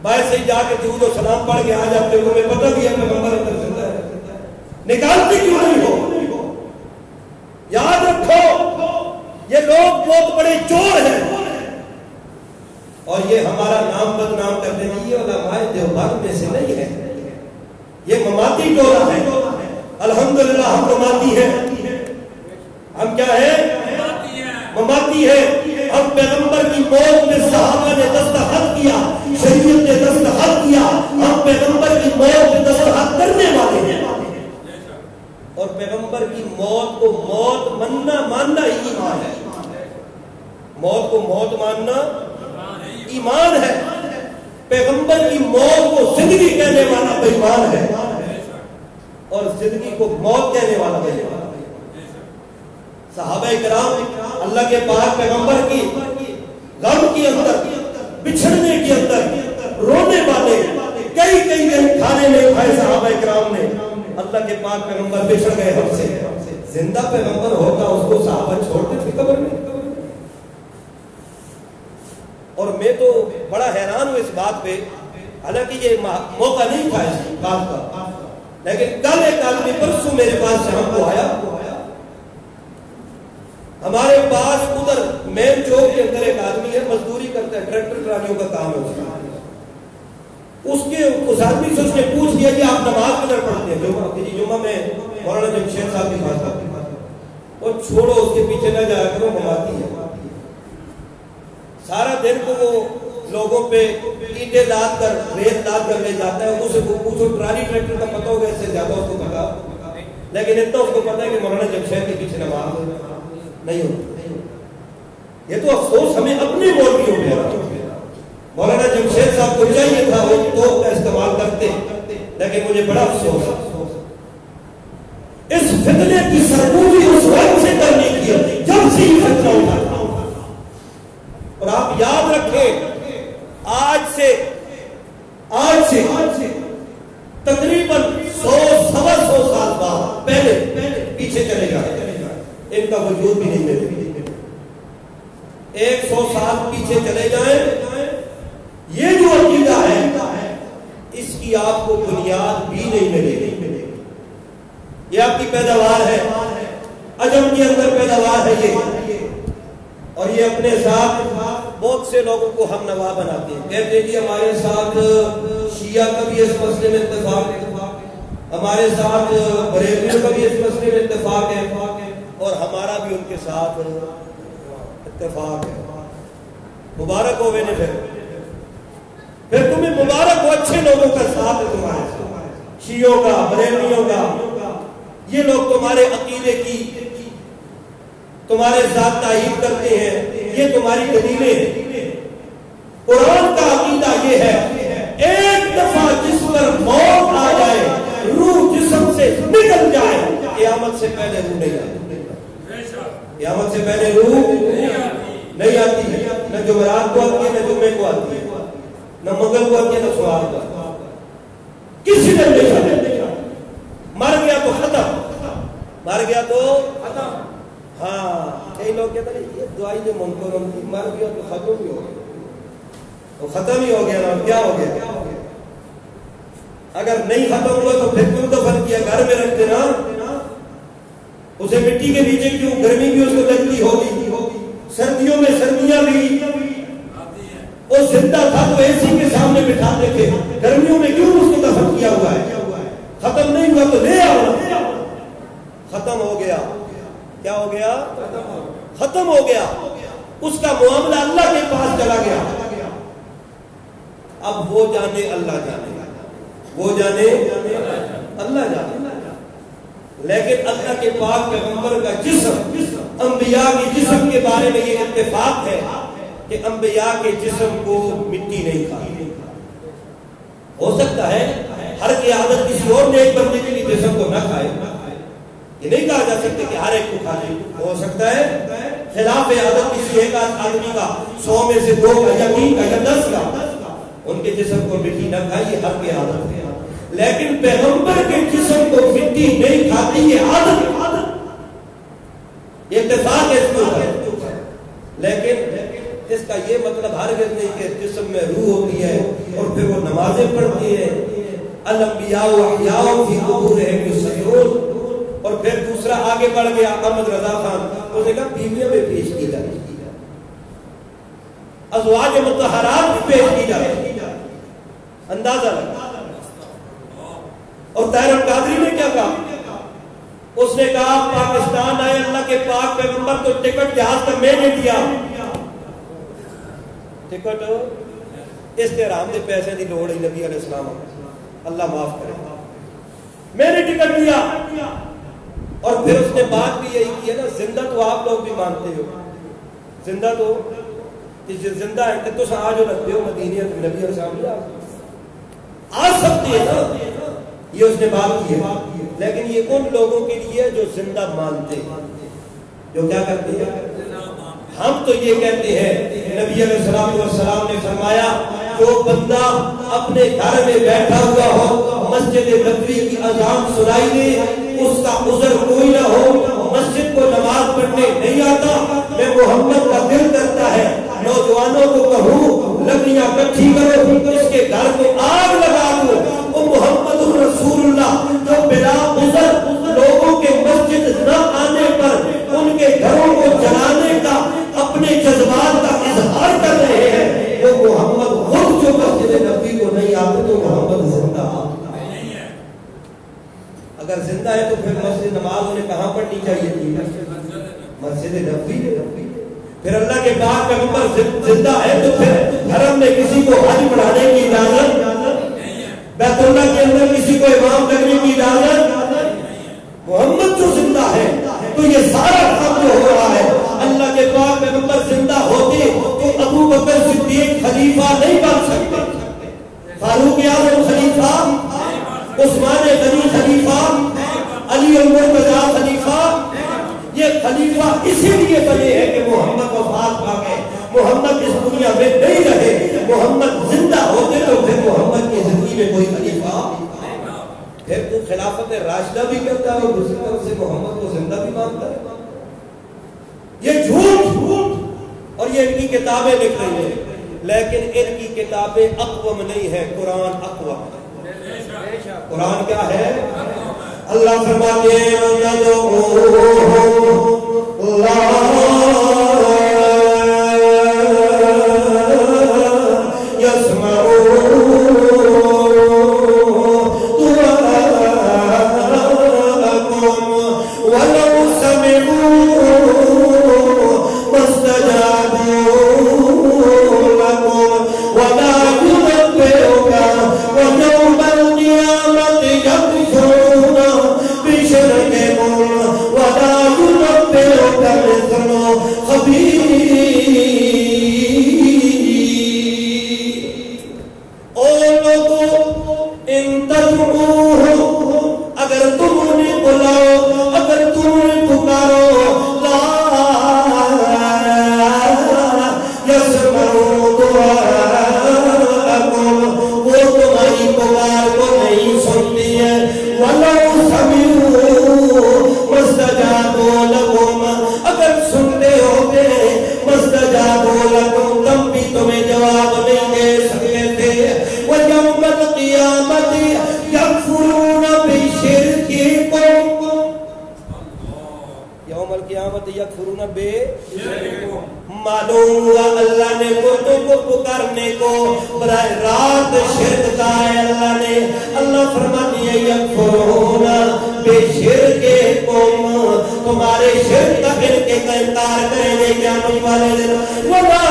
باہر سے جا کے درود و سلام پڑھ کے آ جاتے ہو، تمہیں پتہ بھی ہے پیغمبر اندر زندہ ہے، نکالتے کیوں نہیں ہو؟ یاد رکھو یہ لوگ بہت بڑے چور ہیں، اور یہ ہمارا نام بدنام کرتے ہیں۔ یہ علماء دیوبند میں سے نہیں ہے، یہ مماتی ٹولہ ہے۔ الحمدللہ ہم مماتی ہیں، ہم کیا ہیں؟ مماتی ہیں۔ ہم پیغمبر کی موت میں صحابہ نے دستخط کیا، شریعت نے دستخط کیا، ہم پیغمبر کی موت میں دستخط کرنے والے ہیں، اور پیغمبر کی موت کو موت ماننا ہی ایمان ہے۔ موت کو موت ماننا ایمان ہے۔ پیغمبر کی موت کو زندگی کہنے والا بے ایمان ہے، اور زندگی کو موت کہنے والا بے ایمان ہے۔ صحابہ کرام اللہ کے پاک پیغمبر کی غم کے اندر، بچھڑنے کے اندر رونے والے، کئی دن کھانے نہیں کھائے صحابہ کرام نے۔ اللہ کے پاک پیغمبر بچھڑ گئے ہم سے، زندہ پیغمبر ہوتا اس کو صحابہ چھوڑتے تھے قبر میں؟ اور میں تو بڑا حیران ہوں اس بات پہ، حالانکہ یہ موقع نہیں تھا اس بات کا، لیکن کل ایک آدمی پرسوں میرے پاس سے ہم کو آیا، ہمارے پاس ادھر مین چوک کے اندر ایک آدمی ہے، مزدوری کرتا ہے، ٹریکٹر ٹرالیوں کا کام ہے اس آدمی سے اس نے پوچھ لیا کہ آپ نماز کدھر پڑھتے ہیں؟ جمعہ میں مولانا جمشید صاحب کی بات کرتے ہیں، اور چھوڑو اس کے پیچھے نہ جایا کرو، مماتی ہے۔ سارا دن کو وہ لوگوں پہ اینٹیں لاد کر ریت لاد کر لے جاتا ہے، اسے پوچھو ٹرالی ٹریکٹر کا پتہ ہوگا، اس سے زیادہ اس کو پتا، لیکن اتنا اس کو پتا ہے کہ مولانا جمشید کے پیچھے نماز نہیں ہوتی۔ یہ تو افسوس ہمیں اپنے مولویوں پہ، مولانا جمشید صاحب کو چاہیے تھا وہ توپ کا استعمال کرتے، لیکن مجھے بڑا افسوس ہے اس فتنے کی سرکوبی اس وقت سے کرنے کی جب سے یہ فتنہ اٹھا تھا۔ اور آپ یاد رکھیں آج سے تقریباً 100-125 سال بعد پہلے پیچھے چلے جائیں، ان کا وجود بھی نہیں ملے، 100 سال پیچھے چلے جائیں، یہ جو عقیدہ ہے اس کی آپ کو بنیاد بھی نہیں ملے گی۔ یہ آپ کی پیداوار ہے، عجم کے اندر پیداوار ہے یہ، اور یہ اپنے ساتھ بہت سے لوگوں کو ہم نوا بناتے ہیں، کہتے ہیں جی ہمارے ساتھ شیعہ کا بھی اس مسئلے میں اتفاق ہے، ہمارے ساتھ بریلویوں کا بھی اس مسئلے میں اتفاق ہے، اور ہمارا بھی ان کے ساتھ اتفاق ہے۔ مبارک ہوئے نے پھر تمہیں مبارک ہو، اچھے لوگوں کا ساتھ ہے تمہارے ساتھ، شیعوں کا، بریلویوں کا، یہ لوگ تمہارے عقیدے کی تمہارے ساتھ تائید کرتے ہیں، یہ تمہاری دلیلیں ہیں۔ قرآن کا عقیدہ یہ ہے ایک دفعہ جس پر موت آ جائے، روح جسم سے نکل جائے، قیامت سے پہلے روح نہیں آتی، قیامت سے پہلے روح نہیں آتی، نہ جمعرات کو آتی ہے، نہ جمعے کو آتی ہے، نہ منگل کو آتی ہے، نہ سوال کو آتی ہے، کسی نے نہیں آتی، مر گیا تو ختم، مر گیا تو ختم۔ ہاں کئی لوگ کہتے ہیں یہ دعائی جو منکر ہوتی، مر گیا تو ختم ہی ہو گیا، تو ختم ہی ہو گیا نا، کیا ہو گیا؟ اگر نہیں ختم ہوا تو پھر کیوں دفن کیا؟ گھر میں رکھتے نا اسے، مٹی کے نیچے کیوں؟ گرمی بھی اس کو لگتی ہوگی، سردیوں میں سردیاں بھی، وہ زندہ تھا تو اے سی کے سامنے بٹھاتے تھے، گرمیوں میں کیوں اس کو دفن کیا ہوا ہے؟ ختم نہیں ہوا تو لے آؤ، ختم ہو گیا، کیا ہو گیا؟ ختم ہو گیا، اس کا معاملہ اللہ کے پاس چلا گیا۔ اب وہ جانے اللہ جانے، وہ جانے اللہ جانے، لیکن اللہ کے پاک پیغمبر کا جسم، انبیاء کے جسم کے بارے میں یہ اتفاق ہے کہ انبیاء کے جسم کو مٹی نہیں کھاتی۔ ہو سکتا ہے ہر کی عادت کسی اور نیک بندے کے لیے جسم کو نہ کھائے، یہ نہیں کہا جا سکتا کہ ہر ایک کو کھائے، ہو سکتا ہے خلاف عادت کسی ایک آدمی کا، 100 میں سے 2 کا یا 3 کا یا 10 کا، ان کے جسم کو مٹی نہ کھائی، یہ ہر کی عادت ہے، لیکن پیغمبر کے جسم کو مٹی نہیں کھاتی، یہ عادت، یہ اتفاق ہے اس کے اوپر، لیکن اس کا یہ مطلب ہرگز نہیں کہ جسم میں روح ہوتی ہے اور پھر وہ نمازیں پڑھتی ہے، الانبیاء احیاء فی قبورہم یصلون، اور پھر دوسرا آگے بڑھ گیا احمد رضا خان، اس نے کہا بیویوں میں پیش کی جاتی، ازواج مطہرات بھی پیش کی جاتی، اندازہ لگا۔ اور طاہر القادری نے کیا کہا؟ اس نے کہا پاکستان آئے اللہ کے پاک پیغمبر کو ٹکٹ جہاز کا میں نے دیا، ٹکٹ استحرام دے پیسے دی لوڑ ہی نبی علیہ السلام، اللہ معاف کرے، میں نے ٹکٹ دیا۔ اور پھر اس نے بات بھی یہی کی ہے نا، زندہ تو آپ لوگ بھی مانتے ہو، زندہ تو زندہ ہے کہ تو آ جو رکھتے ہو مدینہ نبی علیہ السلام آ سکتے ہیں نا، یہ اس نے بات کی ہے، لیکن یہ ان لوگوں کے لیے جو زندہ مانتے ہیں، جو کیا کرتے ہیں؟ ہم تو یہ کہتے ہیں نبی علیہ السلام نے فرمایا جو بندہ اپنے گھر میں بیٹھا ہوا ہو، مسجد نبوی کی اذان سنائی دے، اس کا عذر کوئی نہ ہو، مسجد کو نماز پڑھنے نہیں آتا، میں محمد کا دل کرتا ہے نوجوانوں کو کہوں لکڑیاں اکٹھی کرو، اس کے گھر کو آگ لگا دو، وہ محمد رسول اللہ جو بلا عذر لوگوں کے مسجد نہ آنے پر ان کے گھروں کو جلانے کا اپنے جذبات کا اظہار کر رہے ہیں، وہ محمد خود جو مسجد نبوی کو نہیں آتے تو محمد زندہ نہیں ہے۔ اگر زندہ ہے تو پھر مسجد نماز انہیں کہاں پڑھنی چاہیے تھی؟ مسجد نبوی۔ پھر اللہ کے پاک پیغمبر زندہ ہے تو پھر حرم میں کسی کو حج پڑھانے کی اجازت، بیت اللہ کے اندر کسی کو امام کرنے کی اجازت، محمد جو زندہ ہے تو یہ سارا کام جو ہو رہا ہے، اللہ کے پاک پیغمبر زندہ ہوتے تو ابو بکر صدیق خلیفہ نہیں بن سکتے، فاروق اعظم خلیفہ، عثمان غنی خلیفہ، علی المرتضیٰ خلیفہ، یہ خلیفہ اسی لیے بنے ہیں کہ محمد وفات پا گئے، محمد اس دنیا میں نہیں رہے، محمد زندہ ہوتے تو پھر محمد کی زندگی میں کوئی خلیفہ، پھر تو خلافت راشدہ بھی کرتا ہے اور دوسری طرف سے محمد کو زندہ بھی مانتا ہے۔ یہ جھوٹ، اور یہ ان کی کتابیں لکھ رہی ہیں، لیکن ان کی کتابیں اقوم نہیں ہے، قرآن اقوم ہے۔ قرآن کیا ہے؟ اللہ فرماتے ہیں معلوم ہوا اللہ نے مردوں کو پکارنے کو براہ راست شرک کا ہے اللہ نے اللہ فرماتی ہے یکفرون بے شرککم تمہارے شرک کا انکار کریں گے قیامت والے دن وما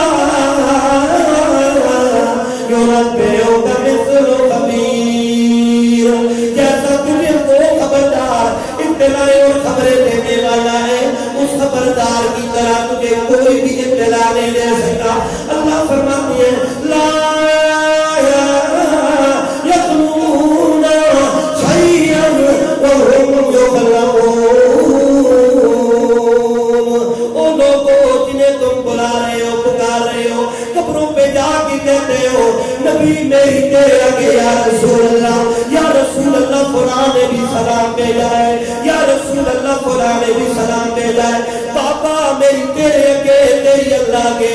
ينبئك مثل خبیر جیسا تجھے وہ خبردار اطلاع اور خبریں دینے والا ہے اس خبردار کی طرح تجھے کوئی بھی اطلاع نہیں دے سکتا اللہ فرماتی ہے لا یخلقون شیئا وهم یخلقون او لوگوں جنہیں تم بلا رہے ہو پکار رہے ہو قبروں پہ جا کے کہتے ہو نبی میری تیرے آگے یا رسول اللہ فلاں نے بھی سلام بھیجا ہے یا رسول اللہ فلاں نے بھی سلام بھیجا ہے بابا میری تیرے آگے تیری اللہ کے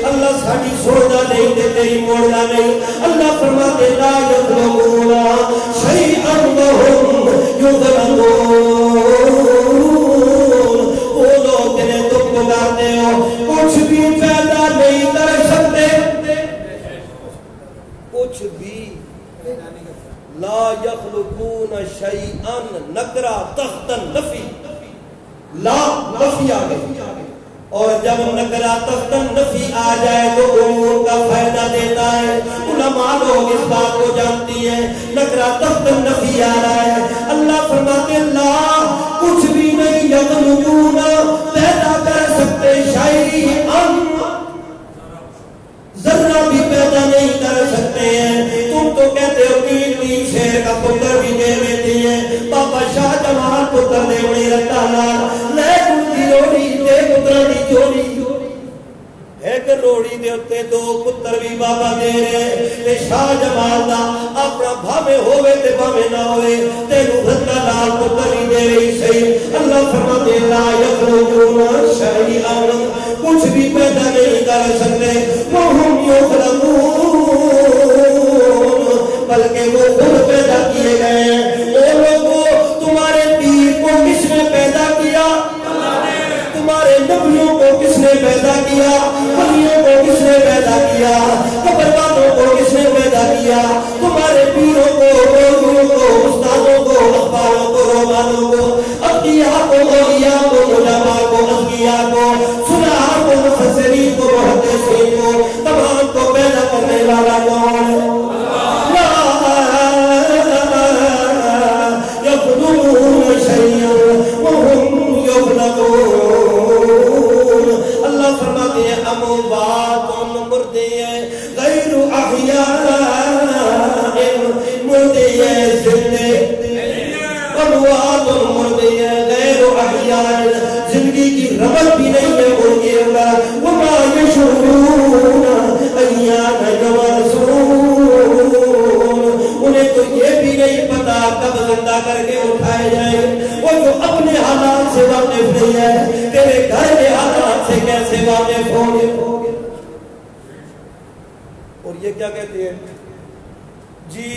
اللہ ساڑھی سوڑنا نہیں دے تیری موڑنا نہیں اللہ فرماتے لا یخلقون شیئا وهم یخلقون وہ لوگ جنہیں تم پکارتے ہو کچھ بھی پیدا نہیں کر سکتے کچھ بھی لا یخلقون شیئا نکرہ تختن نفی لا نفی آگئی اور جب نکرہ تختن نفی آ جائے تو امور کا فائدہ دیتا ہے علماء لوگ اس بات کو جانتی ہیں نکرہ تختن نفی آ رہا ہے اللہ فرماتے اللہ کچھ بھی نہیں یخلقون پیدا کر سکتے شیئا ذرہ بھی پیدا نہیں کر سکتے ہیں تم تو کہتے ہو کہ تین شیر کا پتر بھی دے دیتی ہے بابا شاہ جمال پتر دے بڑی رکھتا لے کلتی روڑی دے پتر دی جوڑی ایک روڑی دے ہوتے دو پتر بھی بابا دے رہے تے شاہ جمال دا اپنا بھامے ہوئے تے بھامے نہ ہوئے تے رکھتا لال پتر بھی دے رہی صحیح اللہ فرماتے لا یخلقون شیئا کچھ بھی پیدا نہیں کر سکتے وهم یخلقون بلکہ وہ خود پیدا کیے گئے ہیں وہ لوگوں تمہارے پیر کو کس نے پیدا کیا تمہارے نبیوں کو کس نے پیدا کیا ولیوں کو کس نے پیدا کیا قبر والوں کو کس نے پیدا کیا تمہارے پیروں کو مولویوں کو استادوں کو اخباروں کو رومانوں کو اقیاء کو اولیاء کو علماء کو اذکیاء کو صلحاء کو مفسرین کو محدثین کو تمام کو پیدا کرنے والا کون ہے یخلقون شیئا وهم یخلقون اللہ فرماتے ہیں اموات مردے ہیں غیر احیاء مردے ہیں زندے اموات مردے ہیں غیر احیاء زندگی کی رمت بھی نہیں ہے ان کے اندر وما یشعرون ایان یبعثون انہیں تو یہ بھی نہیں پتا کب زندہ کر کے اٹھائے جائیں وہ جو اپنے حالات سے واقف نہیں ہے تیرے گھر کے حالات سے کیسے واقف ہوں گے اور یہ کیا کہتے ہیں جی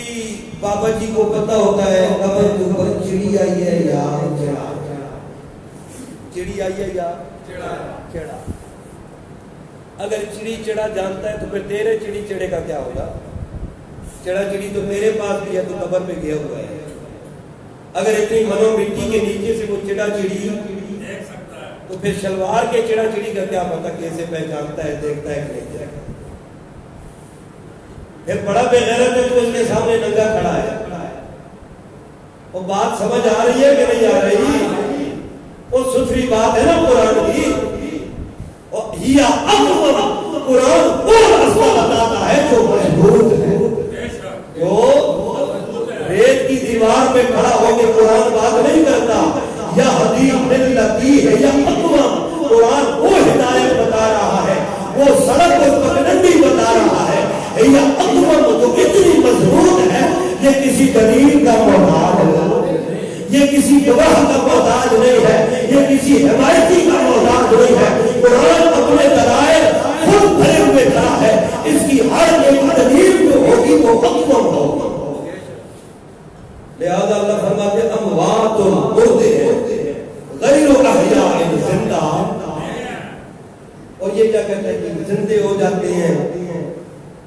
بابا جی کو پتا ہوتا ہے قبر کے اوپر چڑی آئی ہے یا چڑا، چڑی آئی ہے یا چڑا. اگر چڑی چڑا جانتا ہے تو پھر تیرے چڑی چڑے کا کیا ہوگا؟ چڑا چڑی تو میرے پاس بھی ہے، تو قبر پہ گیا ہوا ہے. اگر اتنی منو مٹی کے نیچے سے وہ چڑا چڑی دیکھ سکتا ہے تو پھر شلوار کے چڑا چڑی کا کیا پتا کیسے پہچانتا ہے، دیکھتا ہے کہ نہیں دیکھتا. پھر بڑا بے غیرت ہے تو اس کے سامنے ننگا کھڑا ہے. وہ بات سمجھ آ رہی ہے کہ نہیں آ رہی؟ وہ ستھری بات ہے نا قرآن کی. قرآن وہ راستہ بتاتا ہے جو مضبوط ہے. جو ریت کی دیوار پہ کھڑا ہو کے قرآن بات نہیں کرتا. یا حدیث ملتی ہے یا اقوام، قرآن وہ ہدایت بتا رہا ہے، وہ سڑک کو پگڈنڈی بتا رہا ہے. یا اقوام جو اتنی مضبوط ہے، یہ کسی دلیل کا محتاج ہے، یہ کسی گواہ کا محتاج نہیں ہے، یہ کسی حمایتی کا محتاج نہیں ہے. قرآن اپنے دلائل خود بھرے ہوئے کھڑا ہے. اس کی ہر ایک دلیل جو ہوگی وہ اقوام ہوگی. لہذا اللہ فرماتے اموات مردے ہیں غیر احیاء زندہ. اور یہ کیا کہتا ہے کہ زندے ہو جاتے ہیں،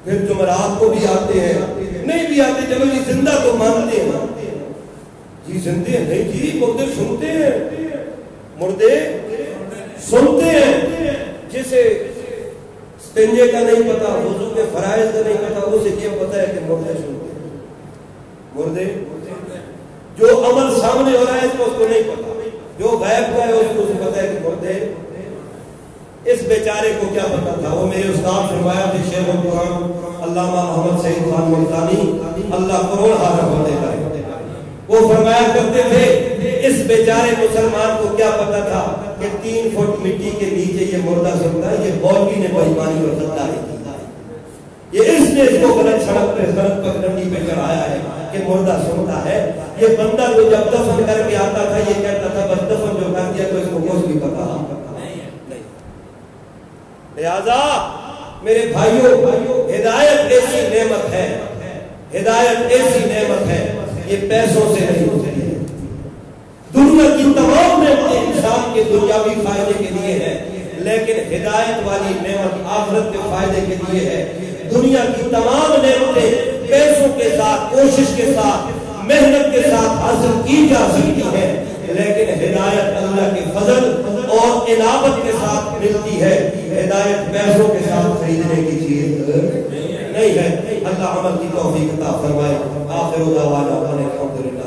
پھر جمعرات کو بھی آتے ہیں، نہیں بھی آتے چلو جی زندہ تو مانتے ہیں. جی زندے ہیں نہیں جی، مردے سنتے ہیں، مردے سنتے ہیں. جسے استنجے کا نہیں پتا، وضو کے فرائض کا نہیں پتا، اسے یہ پتا ہے کہ مردے سنتے ہیں. مردے جو عمل سامنے ہو رہا ہے اس کو نہیں پتا، جو غائب ہوا ہے اس کو پتا ہے کہ مردے. اس بیچارے کو کیا پتا تھا؟ وہ میرے استاد فرمایا تھے شیخ القرآن علامہ محمد سعید خان ملتانی اللہ کروڑ حاضر ہونے کا. وہ فرمایا کرتے تھے اس بیچارے مسلمان کو کیا پتا تھا کہ 3 فٹ مٹی کے نیچے یہ مردہ سنتا ہے. یہ مولوی نے بےایمانی اور غداری کی، یہ اس نے اس کو غلط سڑک پہ غلط پگڈنڈی پہ چڑھایا ہے کہ مردہ سنتا ہے. یہ بندہ جو جب دفن کر کے آتا تھا یہ کہتا تھا بس دفن جو کر دیا تو اس کو کچھ بھی پتا نہیں. لہذا میرے بھائیوں، ہدایت ایسی نعمت ہے، ہدایت ایسی نعمت ہے، یہ پیسوں سے نہیں ہوتی ہے. دنیا کی تمام نعمتیں انسان کے دنیاوی فائدے کے لیے ہے، لیکن ہدایت والی نعمت آخرت کے فائدے کے لیے ہے. دنیا کی تمام نعمتیں پیسوں کے ساتھ، کوشش کے ساتھ، محنت کے ساتھ حاصل کی جا سکتی ہے، لیکن ہدایت اللہ کے فضل اور عنابت کے ساتھ ملتی ہے. ہدایت پیسوں کے ساتھ خریدنے کی چیز نہیں ہے. اللہ عمل کی توفیق عطا فرمائے. آخر دعوانا الحمدللہ.